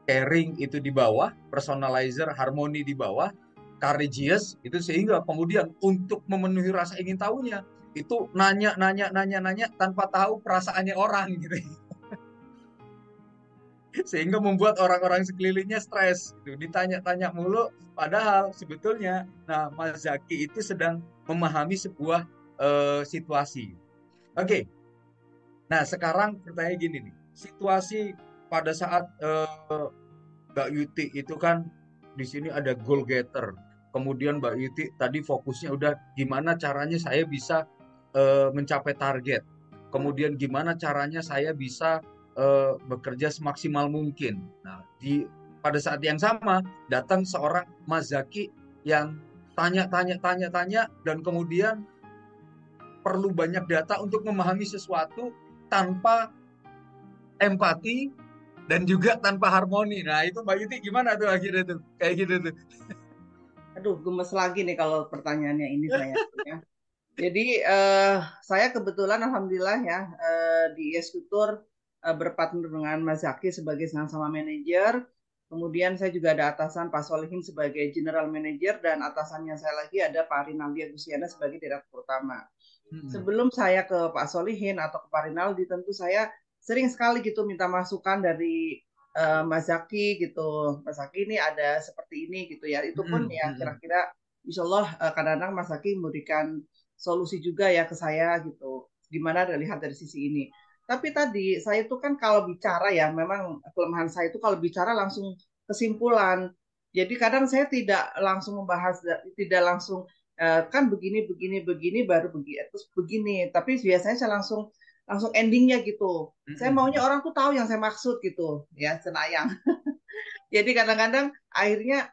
caring itu di bawah, personalizer, harmoni di bawah, courageous itu sehingga kemudian untuk memenuhi rasa ingin tahunya itu nanya tanpa tahu perasaannya orang gitu. Sehingga membuat orang-orang sekelilingnya stres gitu. Ditanya-tanya mulu padahal sebetulnya Mas Zaki itu sedang memahami sebuah situasi. Oke. Nah, sekarang pertanyaan gini nih. Situasi pada saat Mbak Yuti itu kan di sini ada goal getter. Kemudian Mbak Yuti tadi fokusnya udah gimana caranya saya bisa mencapai target. Kemudian gimana caranya saya bisa bekerja semaksimal mungkin. Nah, pada saat yang sama datang seorang Mas Zaki yang tanya dan kemudian perlu banyak data untuk memahami sesuatu tanpa empati dan juga tanpa harmoni. Nah, itu Mbak Yuti gimana tuh akhirnya tuh? Kayak gitu tuh. Aduh, gemes lagi nih kalau pertanyaannya ini saya. Ya. Jadi saya kebetulan alhamdulillah ya di Eskutur berpartner dengan Mas Zaki sebagai sama manajer. Kemudian saya juga ada atasan Pak Solihin sebagai general manager dan atasannya saya lagi ada Pak Rinaldi Agustiana sebagai direktur utama. Sebelum saya ke Pak Solihin atau ke Pak Rinaldi, tentu saya sering sekali gitu minta masukan dari Mas Zaki gitu. Mas Zaki ini ada seperti ini gitu ya. Itu pun ya kira-kira Insya Allah kadang-kadang Mas Zaki memberikan solusi juga ya ke saya gitu. Gimana lihat dari sisi ini. Tapi tadi saya itu kan kalau bicara ya memang kelemahan saya itu kalau bicara langsung kesimpulan. Jadi kadang saya tidak langsung membahas, tidak langsung kan begini begini begini baru begini terus begini. Tapi biasanya saya langsung langsung endingnya gitu. Saya maunya orang tuh tahu yang saya maksud gitu ya, cenayang. Jadi kadang-kadang akhirnya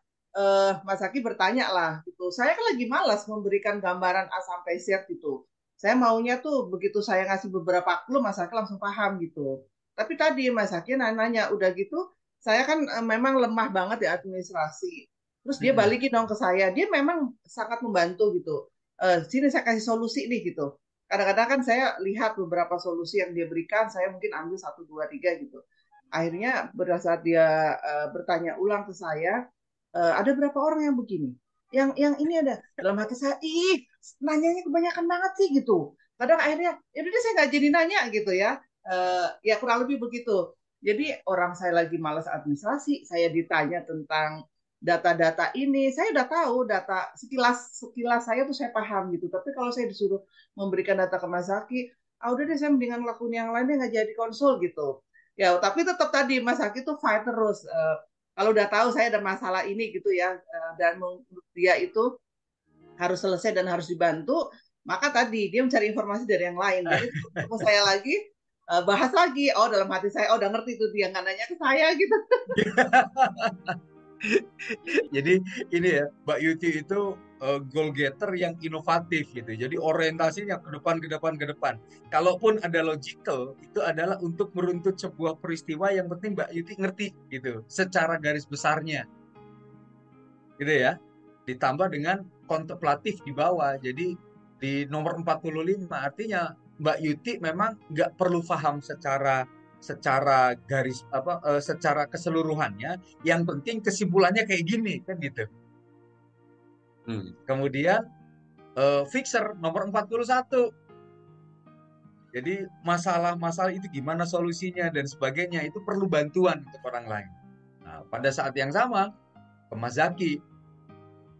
Mas Haki bertanya lah gitu. Saya kan lagi malas memberikan gambaran A sampai Z gitu. Saya maunya tuh begitu saya ngasih beberapa clue Mas Haki langsung paham gitu. Tapi tadi Mas Haki nanya udah gitu, saya kan memang lemah banget di administrasi. Terus dia balikin dong ke saya. Dia memang sangat membantu gitu. Sini saya kasih solusi nih gitu. Kadang-kadang kan saya lihat beberapa solusi yang dia berikan, saya mungkin ambil 1, 2, 3 gitu. Akhirnya pada saat dia bertanya ulang ke saya, ada berapa orang yang begini? Yang ini ada dalam hati saya, ih, nanyanya kebanyakan banget sih gitu. Kadang akhirnya, ya udah saya nggak jadi nanya gitu ya. Ya kurang lebih begitu. Jadi orang saya lagi malas administrasi, saya ditanya tentang data-data ini, saya udah tahu data sekilas saya tuh saya paham gitu. Tapi kalau saya disuruh memberikan data ke Mas Zaki, udah deh saya mendingan lakuin yang lainnya nggak jadi konsul gitu. Ya, tapi tetap tadi Mas Zaki tuh fight terus. Kalau udah tahu saya ada masalah ini gitu ya, dan menurut dia itu harus selesai dan harus dibantu, maka tadi dia mencari informasi dari yang lain. Jadi ketemu saya lagi, bahas lagi. Oh dalam hati saya, oh udah ngerti tuh dia nggak nanya ke saya gitu. Jadi ini ya, Mbak Yuti itu goal getter yang inovatif gitu. Jadi orientasinya ke depan, ke depan, ke depan. Kalaupun ada logical, itu adalah untuk meruntut sebuah peristiwa yang penting Mbak Yuti ngerti gitu, secara garis besarnya. Gitu ya. Ditambah dengan kontemplatif di bawah. Jadi di nomor 45 artinya Mbak Yuti memang nggak perlu paham secara garis secara keseluruhannya, yang penting kesimpulannya kayak gini kan gitu. Kemudian fixer nomor 41. Jadi masalah-masalah itu gimana solusinya dan sebagainya itu perlu bantuan untuk orang lain. Nah, pada saat yang sama ke Mas Zaki.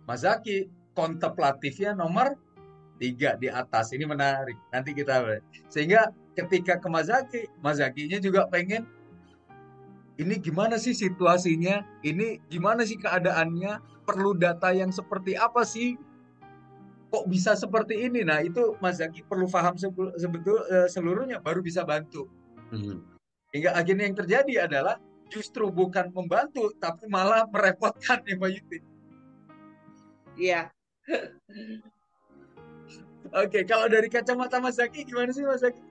Mas Zaki kontemplatifnya nomor 3 di atas. Ini menarik. Nanti kita sehingga ketika ke Mas Zakinya juga pengen ini gimana sih situasinya? Ini gimana sih keadaannya? Perlu data yang seperti apa sih? Kok bisa seperti ini? Nah, itu Mas Zaki perlu paham seluruhnya baru bisa bantu. Hingga akhirnya yang terjadi adalah justru bukan membantu tapi malah merepotkan ya Mbak Yuti. Iya. Oke, kalau dari kacamata Mas Zaki gimana sih Mas Zaki?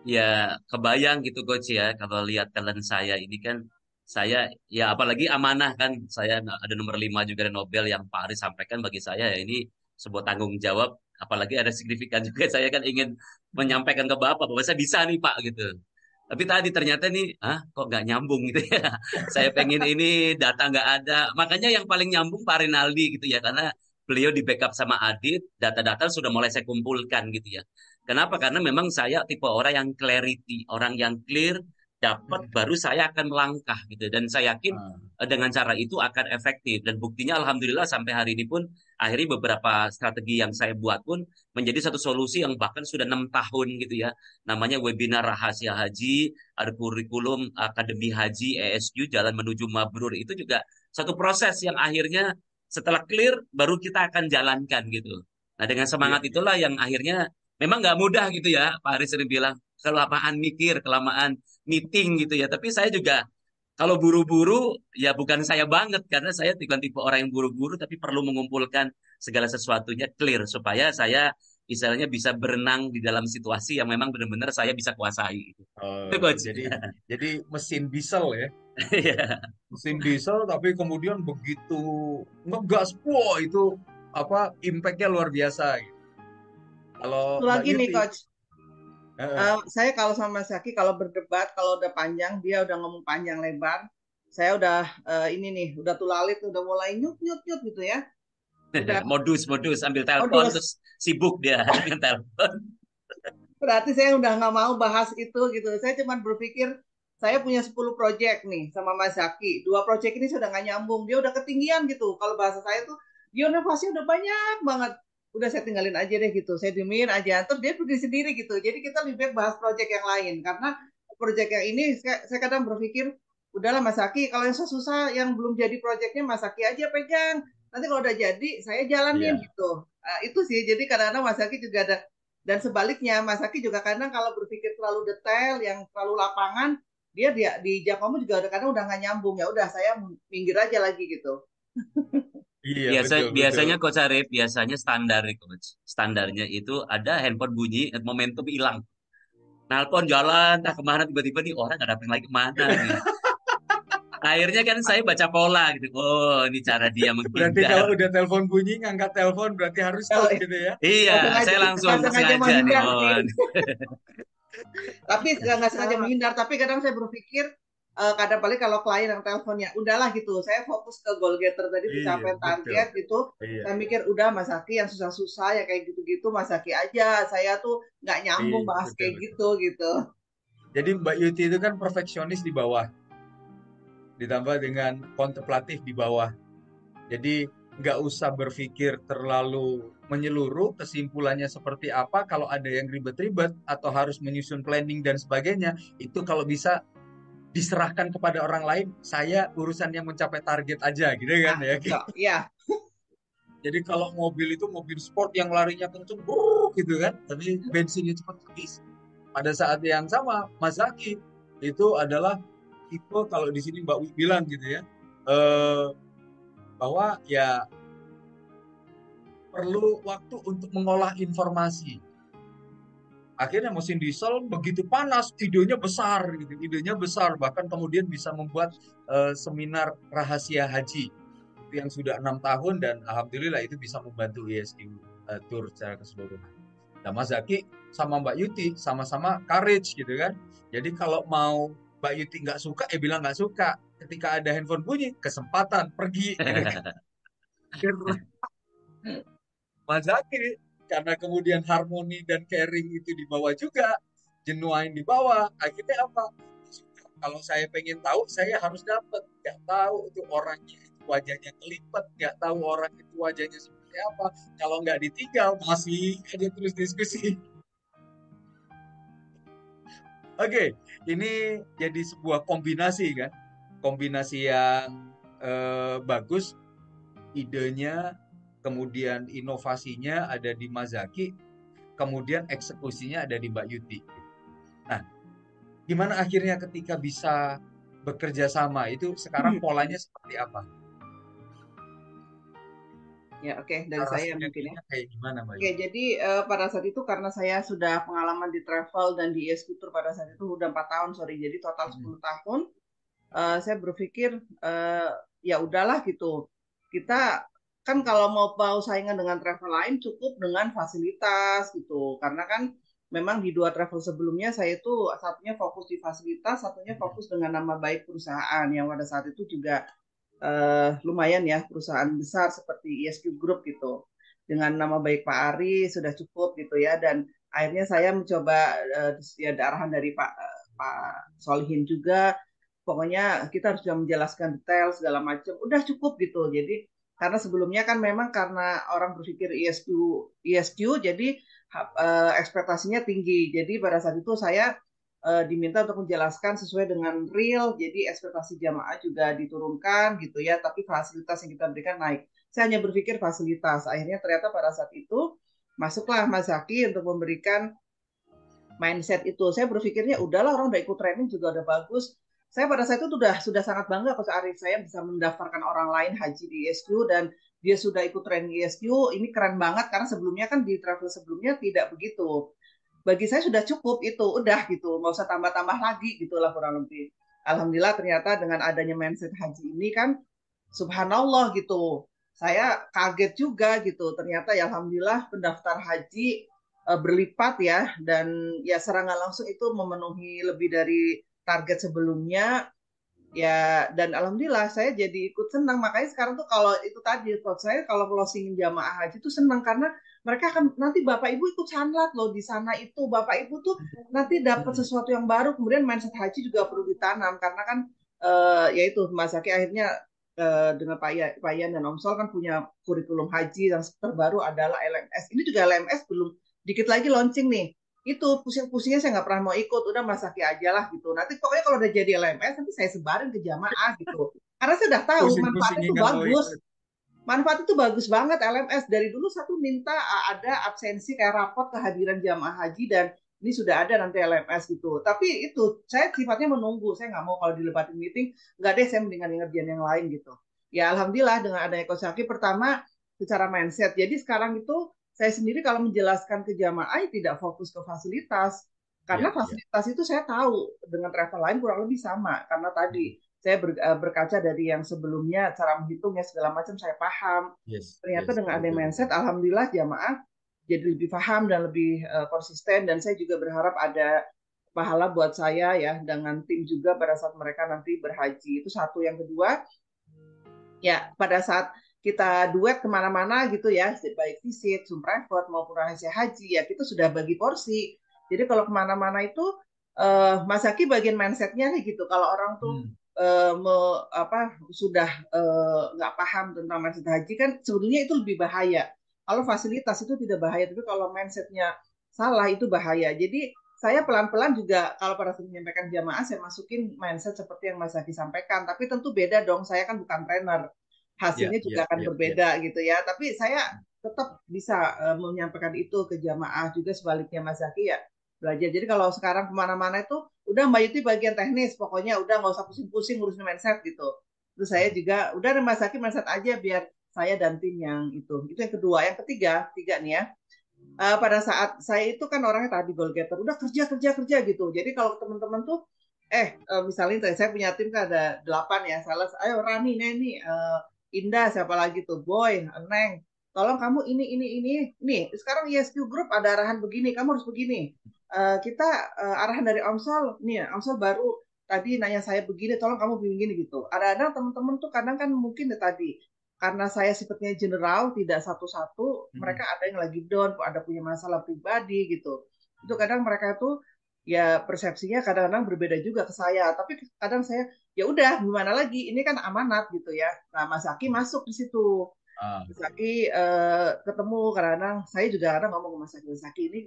Ya kebayang gitu coach ya, kalau lihat talent saya ini kan, saya ya apalagi amanah kan, saya ada nomor 5 juga ada Nobel yang Pak Aris sampaikan, bagi saya ya ini sebuah tanggung jawab, apalagi ada signifikan juga, saya kan ingin menyampaikan ke Bapak bahwa saya bisa nih Pak gitu. Tapi tadi ternyata nih, kok nggak nyambung gitu ya. Saya pengen ini data nggak ada. Makanya yang paling nyambung Pak Rinaldi gitu ya, karena beliau di backup sama Adit, data-data sudah mulai saya kumpulkan gitu ya. Kenapa? Karena memang saya tipe orang yang clarity, orang yang clear, dapat baru saya akan melangkah gitu. Dan saya yakin dengan cara itu akan efektif. Dan buktinya alhamdulillah sampai hari ini pun akhirnya beberapa strategi yang saya buat pun menjadi satu solusi yang bahkan sudah 6 tahun gitu ya. Namanya webinar rahasia haji, ada kurikulum Akademi Haji ESU Jalan Menuju Mabrur, itu juga satu proses yang akhirnya setelah clear baru kita akan jalankan gitu. Nah dengan semangat itulah yang akhirnya memang nggak mudah gitu ya, Pak Aris sering bilang, kelamaan mikir, kelamaan meeting gitu ya. Tapi saya juga, kalau buru-buru, ya bukan saya banget. Karena saya bukan tipe orang yang buru-buru, tapi perlu mengumpulkan segala sesuatunya clear. Supaya saya, istilahnya bisa berenang di dalam situasi yang memang benar-benar saya bisa kuasai. Itu coach. Jadi mesin diesel ya. Iya. Mesin diesel tapi kemudian begitu ngegas, wah itu impact-nya luar biasa gitu. Kalau Satu Mbak lagi nih Yuti, Coach. eh, Saya kalau sama Mas Zaki kalau berdebat kalau udah panjang dia udah ngomong panjang lebar, saya udah ini nih udah tulalit udah mulai nyut nyut nyut gitu ya, udah Modus ambil telepon modus. terus sibuk dia dengan telepon. Berarti saya udah nggak mau bahas itu gitu. Saya cuma berpikir saya punya 10 project nih sama Mas Zaki. Dua project ini sudah nggak nyambung. Dia udah ketinggian gitu. Kalau bahasa saya tuh dia inovasi udah banyak banget. Udah saya tinggalin aja deh gitu. Saya diemin aja. Terus dia pergi sendiri gitu. Jadi kita lebih baik bahas project yang lain. Karena project yang ini saya kadang berpikir udahlah Mas Zaki kalau yang susah yang belum jadi projectnya Mas Zaki aja pegang. Nanti kalau udah jadi saya jalanin iya, gitu. Itu sih. Jadi kadang-kadang Mas Zaki juga ada dan sebaliknya, Mas Aki juga kadang kalau berpikir terlalu detail, yang terlalu lapangan, dia di Jakomu juga kadang udah nggak nyambung. Ya udah saya minggir aja lagi gitu. iya betul betul. Biasanya Coach Arif, biasanya standar nih, Coach. Standarnya itu ada handphone bunyi, momentum hilang. Nelpon jalan, entah kemana, tiba-tiba nih orang nggak datang lagi kemana nih. Akhirnya kan saya baca pola gitu. Oh, ini cara dia Berarti menghindar. kalau udah telepon bunyi, ngangkat telepon berarti harus Kalau stop gitu ya. Iya, saya langsung nggak sengaja sengaja nih. menghindar Oh, sih, tapi nggak sengaja menghindar. Tapi kadang saya berpikir kadang paling kalau klien yang teleponnya, udahlah gitu. Saya fokus ke goal getter tadi Iya, pencapaian betul. target gitu. Iya, Saya mikir udah Mas Aki yang susah-susah ya kayak gitu-gitu Mas Aki aja. Saya tuh nggak iya, nyambung bahas betul, kayak betul. gitu gitu. Jadi Mbak Yuti itu kan perfeksionis di bawah, ditambah dengan kontemplatif di bawah. Jadi nggak usah berpikir terlalu menyeluruh, kesimpulannya seperti apa, kalau ada yang ribet-ribet atau harus menyusun planning dan sebagainya, itu kalau bisa diserahkan kepada orang lain, saya urusan yang mencapai target aja gitu kan Nah, ya. cocok. Iya. Jadi kalau mobil itu mobil sport yang larinya kenceng, brrr, gitu kan, tapi bensinnya cepat habis. Pada saat yang sama, Mas Zaki itu adalah tipe kalau di sini Mbak Wi bilang gitu ya, eh, bahwa ya perlu waktu untuk mengolah informasi. Akhirnya mesin diesel begitu panas, idenya besar gitu, idenya besar, bahkan kemudian bisa membuat seminar rahasia haji itu yang sudah 6 tahun dan alhamdulillah itu bisa membantu ISQ Tour secara keseluruhan. Nah, Mas Zaki sama Mbak Yuti sama-sama courage gitu kan. Jadi kalau mau Mbak Yuti nggak suka, bilang nggak suka. Ketika ada handphone bunyi, kesempatan pergi gitu kan. Mas Zaki karena kemudian harmoni dan caring itu dibawa juga, genuine dibawa, akhirnya apa? Kalau saya pengen tahu, saya harus dapat. Nggak tahu itu orangnya itu wajahnya kelipet, nggak tahu orang itu wajahnya seperti apa. Kalau nggak ditinggal, masih aja terus diskusi. Oke, ini jadi sebuah kombinasi kan, kombinasi yang bagus, idenya, kemudian inovasinya ada di Mas Zaki, kemudian eksekusinya ada di Mbak Yuti. Nah, gimana akhirnya ketika bisa bekerja sama itu sekarang polanya seperti apa? Ya, oke. Dari Cara saya mungkin ya. sinerginya kayak gimana Mbak Oke, Yuti? jadi pada saat itu karena saya sudah pengalaman di travel dan di e-scooter pada saat itu udah 4 tahun, sorry. Jadi total 10 tahun. Saya berpikir ya udahlah gitu. Kita kan kalau mau saingan dengan travel lain cukup dengan fasilitas gitu. Karena kan memang di dua travel sebelumnya saya itu satunya fokus di fasilitas, satunya fokus dengan nama baik perusahaan yang pada saat itu juga lumayan ya perusahaan besar seperti ISQ Group gitu. Dengan nama baik Pak Ari sudah cukup gitu ya dan akhirnya saya mencoba ya ada arahan dari Pak Solihin juga. Pokoknya kita harus sudah menjelaskan detail segala macam. Udah cukup gitu. Jadi karena sebelumnya kan memang karena orang berpikir ESQ jadi ekspektasinya tinggi. Jadi pada saat itu saya diminta untuk menjelaskan sesuai dengan real, jadi ekspektasi jamaah juga diturunkan gitu ya, tapi fasilitas yang kita berikan naik. Saya hanya berpikir fasilitas, akhirnya ternyata pada saat itu masuklah Mas Zaki untuk memberikan mindset itu. Saya berpikirnya udahlah orang udah ikut training juga udah bagus. Saya pada saat itu sudah sangat bangga Coach Arif saya bisa mendaftarkan orang lain haji di ISQ dan dia sudah ikut training ISQ. Ini keren banget karena sebelumnya kan di travel sebelumnya tidak begitu bagi saya sudah cukup itu udah gitu nggak usah tambah-tambah lagi gitulah kurang lebih alhamdulillah ternyata dengan adanya mindset haji ini kan subhanallah gitu saya kaget juga gitu ternyata ya alhamdulillah pendaftar haji berlipat ya, dan ya secara nggak langsung itu memenuhi lebih dari target sebelumnya ya, dan alhamdulillah saya jadi ikut senang. Makanya sekarang tuh kalau itu tadi coach saya kalau closing jamaah haji itu senang karena mereka akan nanti bapak ibu ikut sanlat loh di sana, itu bapak ibu tuh nanti dapat sesuatu yang baru. Kemudian mindset haji juga perlu ditanam karena kan ya itu Mas Zaki akhirnya dengan Pak Yan dan Om Sol kan punya kurikulum haji yang terbaru adalah LMS. Ini juga LMS belum dikit lagi launching nih. Itu pusing-pusingnya saya nggak pernah mau ikut, udah Mas Zaki aja lah gitu. Nanti pokoknya kalau udah jadi LMS nanti saya sebarin ke jamaah gitu. Karena saya udah tahu manfaatnya Pusing-pusingnya itu nggak mau bagus. ikut. Manfaat itu bagus banget LMS. Dari dulu satu minta ada absensi kayak rapot kehadiran jamaah haji, dan ini sudah ada nanti LMS gitu. Tapi itu saya sifatnya menunggu. Saya nggak mau kalau dilebatin meeting, nggak deh, saya mendingan ngerjain yang lain gitu. Ya alhamdulillah dengan adanya Coach Zaki, pertama secara mindset. Jadi sekarang itu saya sendiri kalau menjelaskan ke jamaah tidak fokus ke fasilitas. Karena fasilitas itu saya tahu dengan travel lain kurang lebih sama. Karena tadi saya berkaca dari yang sebelumnya, cara menghitungnya segala macam saya paham. Ternyata dengan ada mindset, alhamdulillah jamaah jadi lebih paham dan lebih konsisten, dan saya juga berharap ada pahala buat saya ya dengan tim juga pada saat mereka nanti berhaji. Itu satu. Yang kedua, ya pada saat kita duet kemana-mana gitu ya, baik visit, Zoom private maupun rahasia haji, ya kita sudah bagi porsi. Jadi kalau kemana-mana itu Mas Zaki bagian mindsetnya nih gitu. Kalau orang tuh sudah nggak paham tentang mindset haji kan sebetulnya itu lebih bahaya. Kalau fasilitas itu tidak bahaya, tapi kalau mindsetnya salah itu bahaya. Jadi saya pelan-pelan juga kalau pada saat menyampaikan jamaah saya masukin mindset seperti yang Mas Zaki sampaikan. Tapi tentu beda dong, saya kan bukan trainer, hasilnya juga akan berbeda gitu ya. Tapi saya tetap bisa menyampaikan itu ke jamaah, juga sebaliknya Mas Zaki ya belajar. Jadi kalau sekarang kemana-mana itu udah Mbak Yuti bagian teknis, pokoknya udah nggak usah pusing-pusing ngurusin mindset gitu. Terus saya juga udah Mas Zaki mindset aja biar saya dan tim yang itu. Itu yang kedua. Yang ketiga nih ya. Pada saat saya itu kan orangnya tadi goal getter, udah kerja gitu. Jadi kalau teman-teman tuh misalnya saya punya tim kan ada 8 ya, sales, ayo Rani, Neni, Indah, siapa lagi tuh, Boy, Neng, tolong kamu ini, nih sekarang ISQ Group ada arahan begini, kamu harus begini. Kita arahan dari Omsol, nih Omsol baru tadi nanya saya begini, tolong kamu begini gitu. Ada teman-teman tuh kadang kan mungkin tadi karena saya sifatnya general, tidak satu-satu, mereka ada yang lagi down, ada punya masalah pribadi gitu. Itu kadang mereka tuh ya persepsinya kadang-kadang berbeda juga ke saya. Tapi kadang saya ya udah gimana lagi, ini kan amanat gitu ya. Nah Mas Zaki masuk di situ. Mas Zaki ketemu kadang-kadang saya juga kadang ngomong ke Mas Zaki ini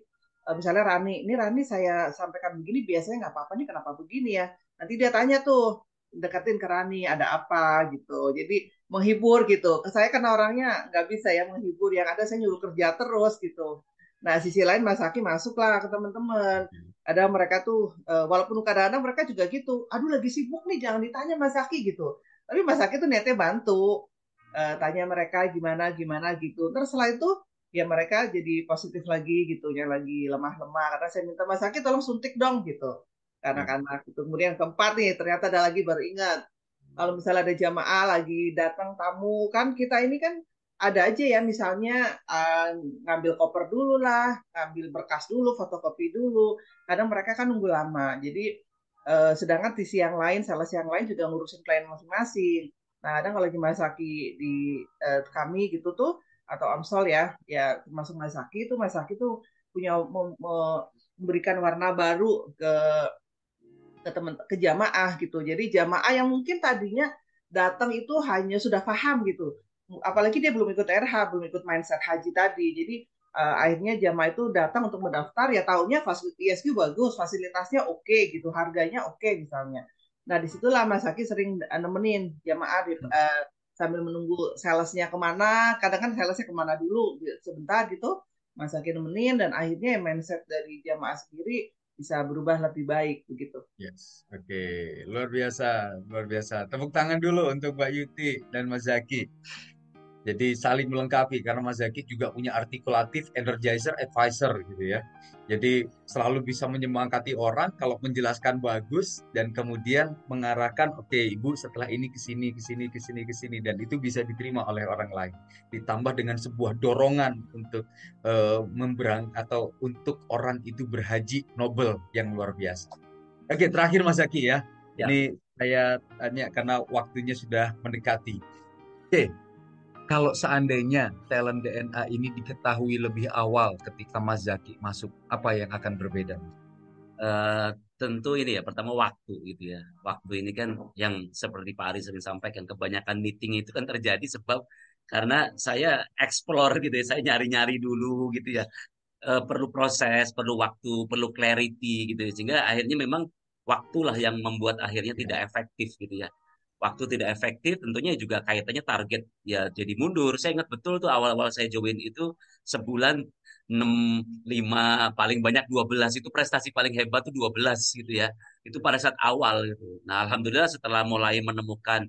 misalnya ini Rani saya sampaikan begini biasanya nggak apa-apa nih, kenapa begini ya? Nanti dia tanya tuh, deketin ke Rani ada apa gitu. Jadi menghibur gitu. Saya kan orangnya nggak bisa ya menghibur, yang ada saya nyuruh kerja terus gitu. Nah sisi lain Mas Haki masuklah ke teman-teman. Ada mereka tuh walaupun kadang-kadang mereka juga gitu, aduh lagi sibuk nih jangan ditanya Mas Haki gitu. Tapi Mas Haki tuh niatnya bantu, tanya mereka gimana gitu. Terus setelah itu ya mereka jadi positif lagi gitu, yang lagi lemah-lemah. Karena saya minta Mas Haki tolong suntik dong gitu. Anak-anak gitu. Kemudian yang keempat nih ternyata ada lagi baru ingat, kalau misalnya ada jamaah lagi datang tamu kan kita ini kan ada aja ya misalnya ngambil koper dulu lah, ngambil berkas dulu, fotokopi dulu. Kadang mereka kan nunggu lama. Jadi sedangkan di yang lain, sales yang lain juga ngurusin klien masing-masing. Nah, kadang kalau Mas Zaki di kami gitu tuh atau Amsol ya termasuk Mas Zaki tuh punya memberikan warna baru ke jamaah gitu. Jadi jamaah yang mungkin tadinya datang itu hanya sudah paham gitu. Apalagi dia belum ikut RH, belum ikut mindset haji tadi. Jadi akhirnya jamaah itu datang untuk mendaftar, ya taunya fasilitas ISQ bagus, fasilitasnya oke gitu, harganya oke misalnya. Nah disitulah Mas Haki sering nemenin jamaah sambil menunggu salesnya kemana. Kadang kan salesnya kemana dulu sebentar gitu, Mas Haki nemenin, dan akhirnya mindset dari jamaah sendiri bisa berubah lebih baik begitu. Yes, oke, luar biasa, luar biasa. Tepuk tangan dulu untuk Mbak Yuti dan Mas Zaki. Jadi saling melengkapi karena Mas Zaki juga punya artikulatif, energizer, advisor gitu ya. Jadi selalu bisa menyemangati orang kalau menjelaskan bagus dan kemudian mengarahkan, oke Ibu setelah ini ke sini, ke sini, ke sini, ke sini, dan itu bisa diterima oleh orang lain. Ditambah dengan sebuah dorongan untuk memberang atau untuk orang itu berhaji Nobel yang luar biasa. Oke, terakhir Mas Zaki ya. Ya. Ini saya tanya karena waktunya sudah mendekati. Oke, kalau seandainya talent DNA ini diketahui lebih awal ketika Mas Zaki masuk, apa yang akan berbeda? Tentu ini ya, pertama waktu gitu ya. Waktu ini kan yang seperti Pak Ari sering sampaikan, kebanyakan meeting itu kan terjadi sebab karena saya explore gitu ya, saya nyari-nyari dulu gitu ya. Perlu proses, perlu waktu, perlu clarity gitu ya. Sehingga akhirnya memang waktulah yang membuat akhirnya tidak efektif gitu ya. Waktu tidak efektif tentunya juga kaitannya target ya jadi mundur. Saya ingat betul tuh awal-awal saya join itu sebulan 6 5 paling banyak 12 itu prestasi paling hebat tuh 12 gitu ya. Itu pada saat awal gitu. Nah, alhamdulillah setelah mulai menemukan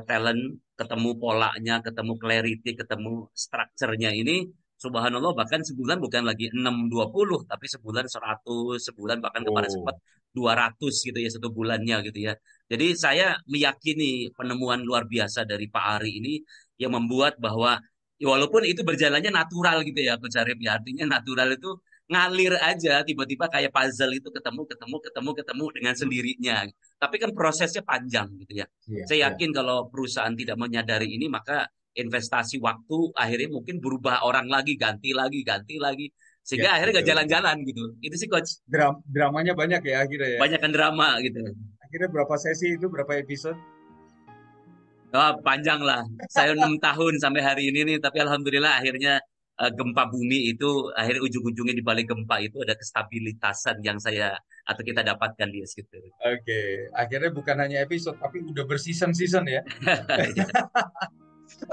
talent, ketemu polanya, ketemu clarity, ketemu structure-nya ini subhanallah bahkan sebulan bukan lagi 6 20 tapi sebulan 100, sebulan bahkan kepada sempat Oh, 200 gitu ya satu bulannya gitu ya. Jadi saya meyakini penemuan luar biasa dari Pak Ari ini yang membuat bahwa ya walaupun itu berjalannya natural gitu ya, Coach Arif ya. Artinya natural itu ngalir aja, tiba-tiba kayak puzzle itu ketemu, ketemu, ketemu, ketemu dengan sendirinya. Tapi kan prosesnya panjang gitu ya. iya, Saya iya, yakin kalau perusahaan tidak menyadari ini, maka investasi waktu akhirnya mungkin berubah orang lagi, ganti lagi. iya, Sehingga akhirnya gak betul. jalan-jalan gitu. Itu sih Coach, Dramanya banyak ya akhirnya ya. banyakkan drama gitu. Akhirnya berapa sesi itu, berapa episode? Oh, panjang lah. Saya 6 tahun sampai hari ini nih, tapi alhamdulillah akhirnya gempa bumi itu akhirnya ujung-ujungnya di balik gempa itu ada kestabilitasan yang saya atau kita dapatkan di situ. Oke, akhirnya bukan hanya episode, tapi udah berseason-season ya.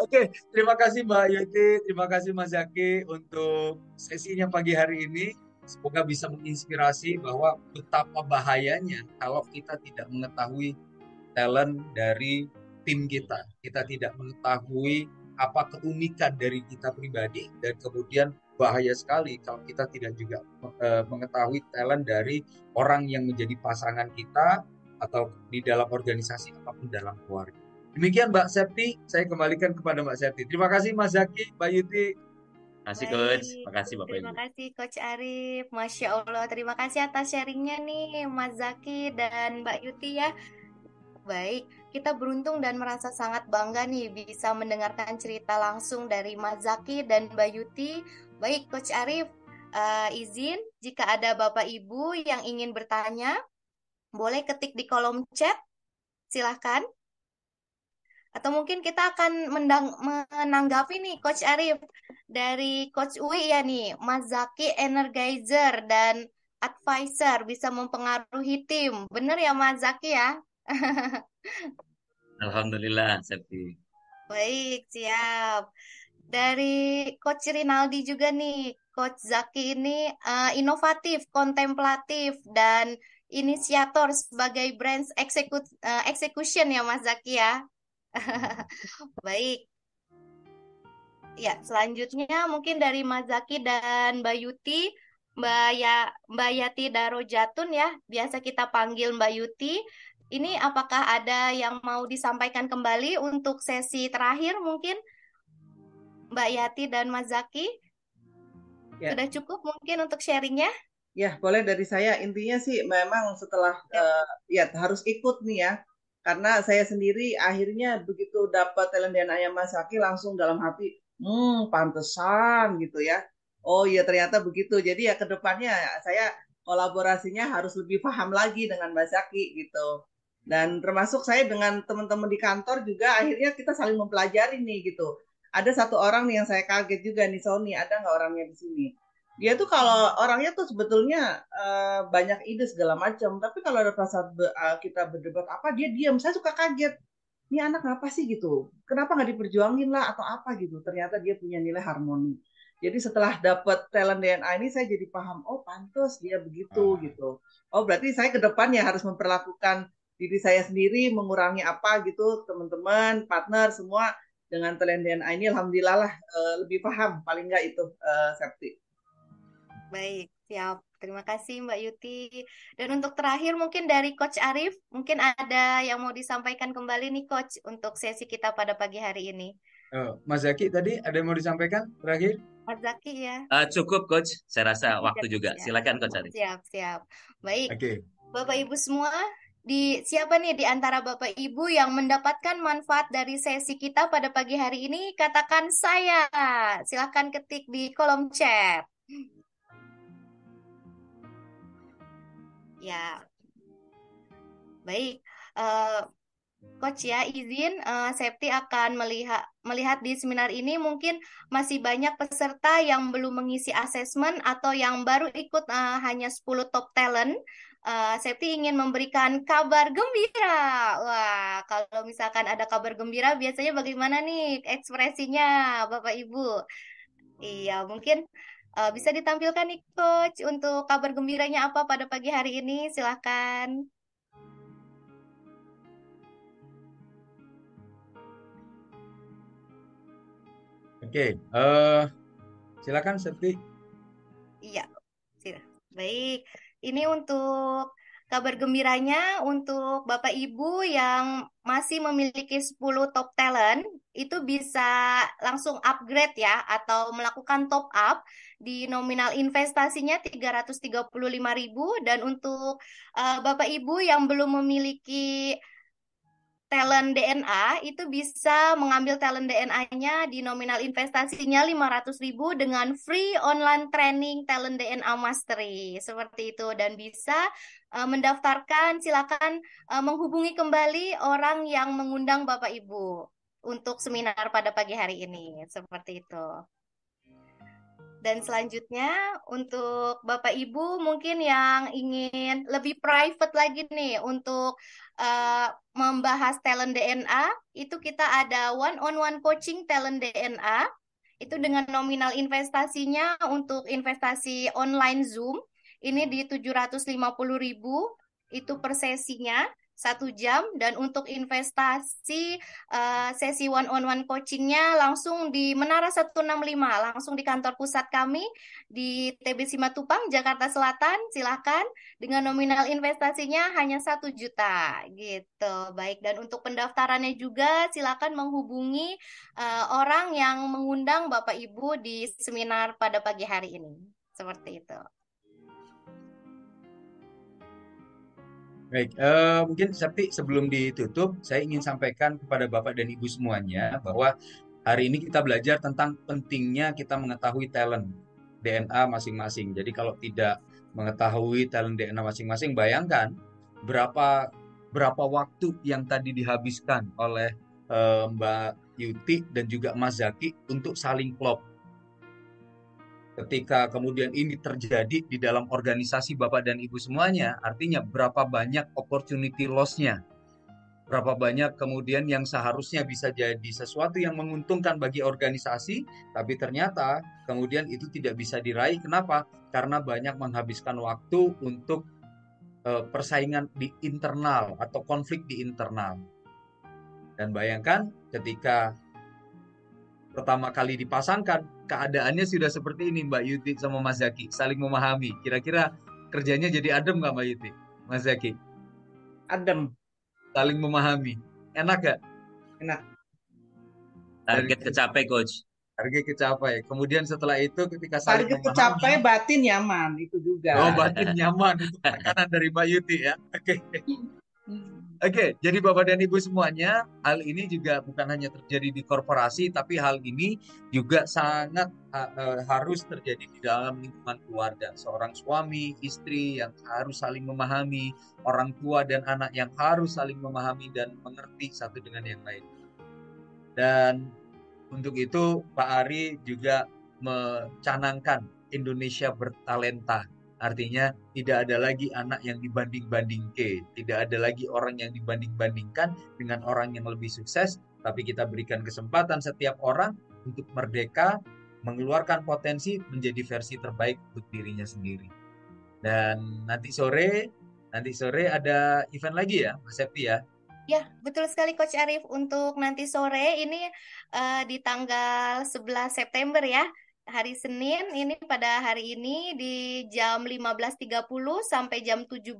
Oke, terima kasih Mbak Yuti, terima kasih Mas Zaki untuk sesinya pagi hari ini. Semoga bisa menginspirasi bahwa betapa bahayanya kalau kita tidak mengetahui talent dari tim kita. Kita tidak mengetahui apa keunikan dari kita pribadi dan kemudian bahaya sekali kalau kita tidak juga mengetahui talent dari orang yang menjadi pasangan kita atau di dalam organisasi apapun dalam keluarga. Demikian Mbak Septi, saya kembalikan kepada Mbak Septi. Terima kasih Mas Zaki, Mbak Yuti. Kasih Coach, Baik, makasih Bapak terima Ibu. kasih Coach Arif. Masya Allah, terima kasih atas sharingnya nih Mas Zaki dan Mbak Yuti ya. Baik, kita beruntung dan merasa sangat bangga nih bisa mendengarkan cerita langsung dari Mas Zaki dan Mbak Yuti. Baik, Coach Arif, izin jika ada Bapak Ibu yang ingin bertanya, boleh ketik di kolom chat, silahkan. Atau mungkin kita akan menanggapi nih Coach Arif dari Coach Uwi ya nih, Mas Zaki energizer dan advisor bisa mempengaruhi tim. Bener ya Mas Zaki ya? Alhamdulillah, Septi. Baik, siap. Dari Coach Rinaldi juga nih, Coach Zaki ini inovatif, kontemplatif, dan inisiator sebagai brand execution ya Mas Zaki ya. Baik. Ya, selanjutnya mungkin dari Mas Zaki dan Mbak Yuti, Mbak Yati Darojatun ya, biasa kita panggil Mbak Yuti. Ini apakah ada yang mau disampaikan kembali untuk sesi terakhir mungkin Mbak Yati dan Mas Zaki? Ya, Sudah cukup mungkin untuk sharingnya? ya boleh dari saya. Intinya sih memang setelah ya harus ikut nih ya. Karena saya sendiri akhirnya begitu dapat talent DNA Mas Zaki langsung dalam hati, pantesan gitu ya. Oh iya ternyata begitu. Jadi ya ke depannya saya kolaborasinya harus lebih paham lagi dengan Mas Zaki gitu. Dan termasuk saya dengan teman-teman di kantor juga akhirnya kita saling mempelajari nih gitu. Ada satu orang nih yang saya kaget juga nih Sony, ada nggak orangnya di sini? Dia tuh kalau orangnya tuh sebetulnya banyak ide segala macam, tapi kalau ada pas saat kita berdebat apa dia diam. Saya suka kaget. Ini anak apa sih gitu? Kenapa nggak diperjuangin lah atau apa gitu? Ternyata dia punya nilai harmoni. Jadi setelah dapat talent DNA ini saya jadi paham, oh pantas dia begitu Ah, gitu. Oh berarti saya ke depannya harus memperlakukan diri saya sendiri, mengurangi apa gitu, teman-teman, partner semua dengan talent DNA ini alhamdulillah lah lebih paham paling nggak itu Septi. Baik, siap. Terima kasih Mbak Yuti. Dan untuk terakhir mungkin dari Coach Arif, mungkin ada yang mau disampaikan kembali nih Coach untuk sesi kita pada pagi hari ini. Mas Zaki tadi ada yang mau disampaikan terakhir? Mas Zaki ya. Cukup Coach, saya rasa waktu juga. Siap, Silakan Coach Arif. siap. Baik, Oke. Bapak Ibu semua, siapa nih di antara Bapak Ibu yang mendapatkan manfaat dari sesi kita pada pagi hari ini? Katakan saya. Silahkan ketik di kolom chat. Ya, baik. Coach ya, izin Septi akan melihat di seminar ini mungkin masih banyak peserta yang belum mengisi asesmen atau yang baru ikut hanya 10 top talent. Septi ingin memberikan kabar gembira. Wah, kalau misalkan ada kabar gembira biasanya bagaimana nih ekspresinya Bapak Ibu? Iya, mungkin bisa ditampilkan nih Coach untuk kabar gembiranya apa pada pagi hari ini? Silahkan. Oke, silakan Septi. Iya, baik. Ini untuk kabar gembiranya untuk Bapak Ibu yang masih memiliki 10 top talent, itu bisa langsung upgrade ya, atau melakukan top up di nominal investasinya 335.000. Dan untuk Bapak Ibu yang belum memiliki talent DNA itu bisa mengambil talent DNA-nya di nominal investasinya 500.000 dengan free online training talent DNA mastery seperti itu, dan bisa mendaftarkan, silakan menghubungi kembali orang yang mengundang Bapak Ibu untuk seminar pada pagi hari ini seperti itu. Dan selanjutnya untuk Bapak Ibu mungkin yang ingin lebih private lagi nih untuk membahas talent DNA, itu kita ada one-on-one coaching talent DNA, itu dengan nominal investasinya untuk investasi online Zoom, ini di 750.000, itu per sesinya 1 jam. Dan untuk investasi sesi one-on-one coachingnya langsung di Menara 165, langsung di kantor pusat kami di TB Simatupang, Jakarta Selatan. Silakan, dengan nominal investasinya hanya 1 juta gitu. Baik, dan untuk pendaftarannya juga silakan menghubungi orang yang mengundang Bapak Ibu di seminar pada pagi hari ini. Seperti itu. Baik, mungkin Septi sebelum ditutup, saya ingin sampaikan kepada Bapak dan Ibu semuanya bahwa hari ini kita belajar tentang pentingnya kita mengetahui talent DNA masing-masing. Jadi kalau tidak mengetahui talent DNA masing-masing, bayangkan berapa waktu yang tadi dihabiskan oleh Mbak Yuti dan juga Mas Zaki untuk saling klop. Ketika kemudian ini terjadi di dalam organisasi Bapak dan Ibu semuanya, artinya berapa banyak opportunity loss-nya. Berapa banyak kemudian yang seharusnya bisa jadi sesuatu yang menguntungkan bagi organisasi, tapi ternyata kemudian itu tidak bisa diraih. Kenapa? Karena banyak menghabiskan waktu untuk persaingan di internal atau konflik di internal. Dan bayangkan ketika pertama kali dipasangkan, keadaannya sudah seperti ini Mbak Yuti sama Mas Zaki, saling memahami. Kira-kira kerjanya jadi adem nggak Mbak Yuti, Mas Zaki? Adem. Saling memahami. Enak gak? Enak. Target kecapai Coach. Target kecapai. Kemudian setelah itu ketika saling Target memahami. kecapai, batin nyaman, itu juga. Oh, batin nyaman. Itu tekanan dari Mbak Yuti ya. Oke, jadi Bapak dan Ibu semuanya, hal ini juga bukan hanya terjadi di korporasi, tapi hal ini juga sangat harus terjadi di dalam lingkungan keluarga. Seorang suami, istri yang harus saling memahami, orang tua dan anak yang harus saling memahami dan mengerti satu dengan yang lain. Dan untuk itu Pak Ari juga mencanangkan Indonesia bertalenta. Artinya tidak ada lagi anak yang dibanding-bandingkan, tidak ada lagi orang yang dibanding-bandingkan dengan orang yang lebih sukses, tapi kita berikan kesempatan setiap orang untuk merdeka, mengeluarkan potensi menjadi versi terbaik untuk dirinya sendiri. Dan nanti sore ada event lagi ya, Mas Septi ya. Ya, betul sekali Coach Arif. Untuk nanti sore ini di tanggal 11 September ya. Hari Senin ini pada hari ini di jam 15.30 sampai jam 17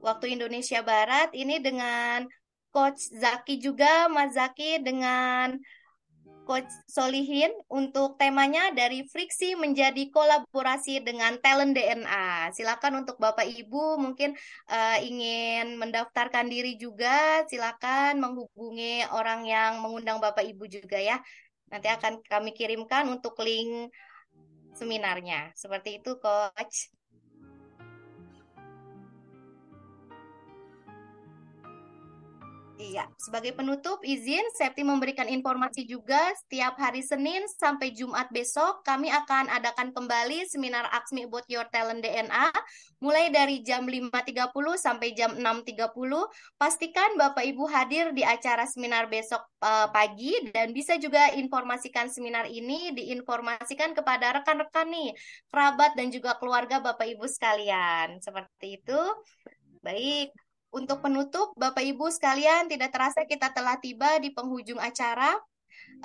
waktu Indonesia Barat ini dengan Coach Zaki juga, Mas Zaki dengan Coach Solihin untuk temanya dari friksi menjadi kolaborasi dengan Talent DNA. Silakan untuk Bapak Ibu mungkin ingin mendaftarkan diri juga, silakan menghubungi orang yang mengundang Bapak Ibu juga ya. Nanti akan kami kirimkan untuk link seminarnya. Seperti itu, Coach. Iya, sebagai penutup izin Septi memberikan informasi juga setiap hari Senin sampai Jumat besok kami akan adakan kembali seminar Ask Me About Your Talent DNA mulai dari jam 5.30 sampai jam 6.30. Pastikan Bapak Ibu hadir di acara seminar besok pagi dan bisa juga informasikan seminar ini diinformasikan kepada rekan-rekan nih, kerabat dan juga keluarga Bapak Ibu sekalian. Seperti itu. Baik. Untuk penutup, Bapak Ibu sekalian, tidak terasa kita telah tiba di penghujung acara.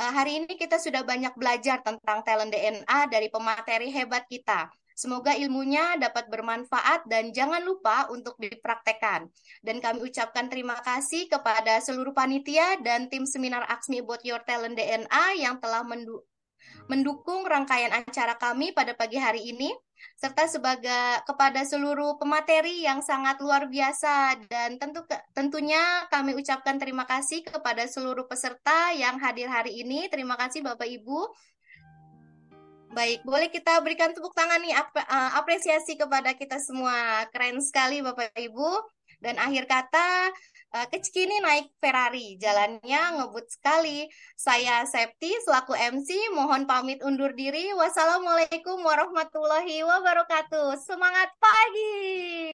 Hari ini kita sudah banyak belajar tentang talent DNA dari pemateri hebat kita. Semoga ilmunya dapat bermanfaat dan jangan lupa untuk dipraktekkan. Dan kami ucapkan terima kasih kepada seluruh panitia dan tim seminar Ask Me About Your Talent DNA yang telah mendukung rangkaian acara kami pada pagi hari ini, serta kepada seluruh pemateri yang sangat luar biasa dan tentunya kami ucapkan terima kasih kepada seluruh peserta yang hadir hari ini. Terima kasih Bapak Ibu. Baik, boleh kita berikan tepuk tangan nih apresiasi kepada kita semua. Keren sekali Bapak Ibu. Dan akhir kata, Kecikini naik Ferrari, jalannya ngebut sekali. Saya Septi selaku MC, mohon pamit undur diri. Wassalamualaikum warahmatullahi wabarakatuh. Semangat pagi!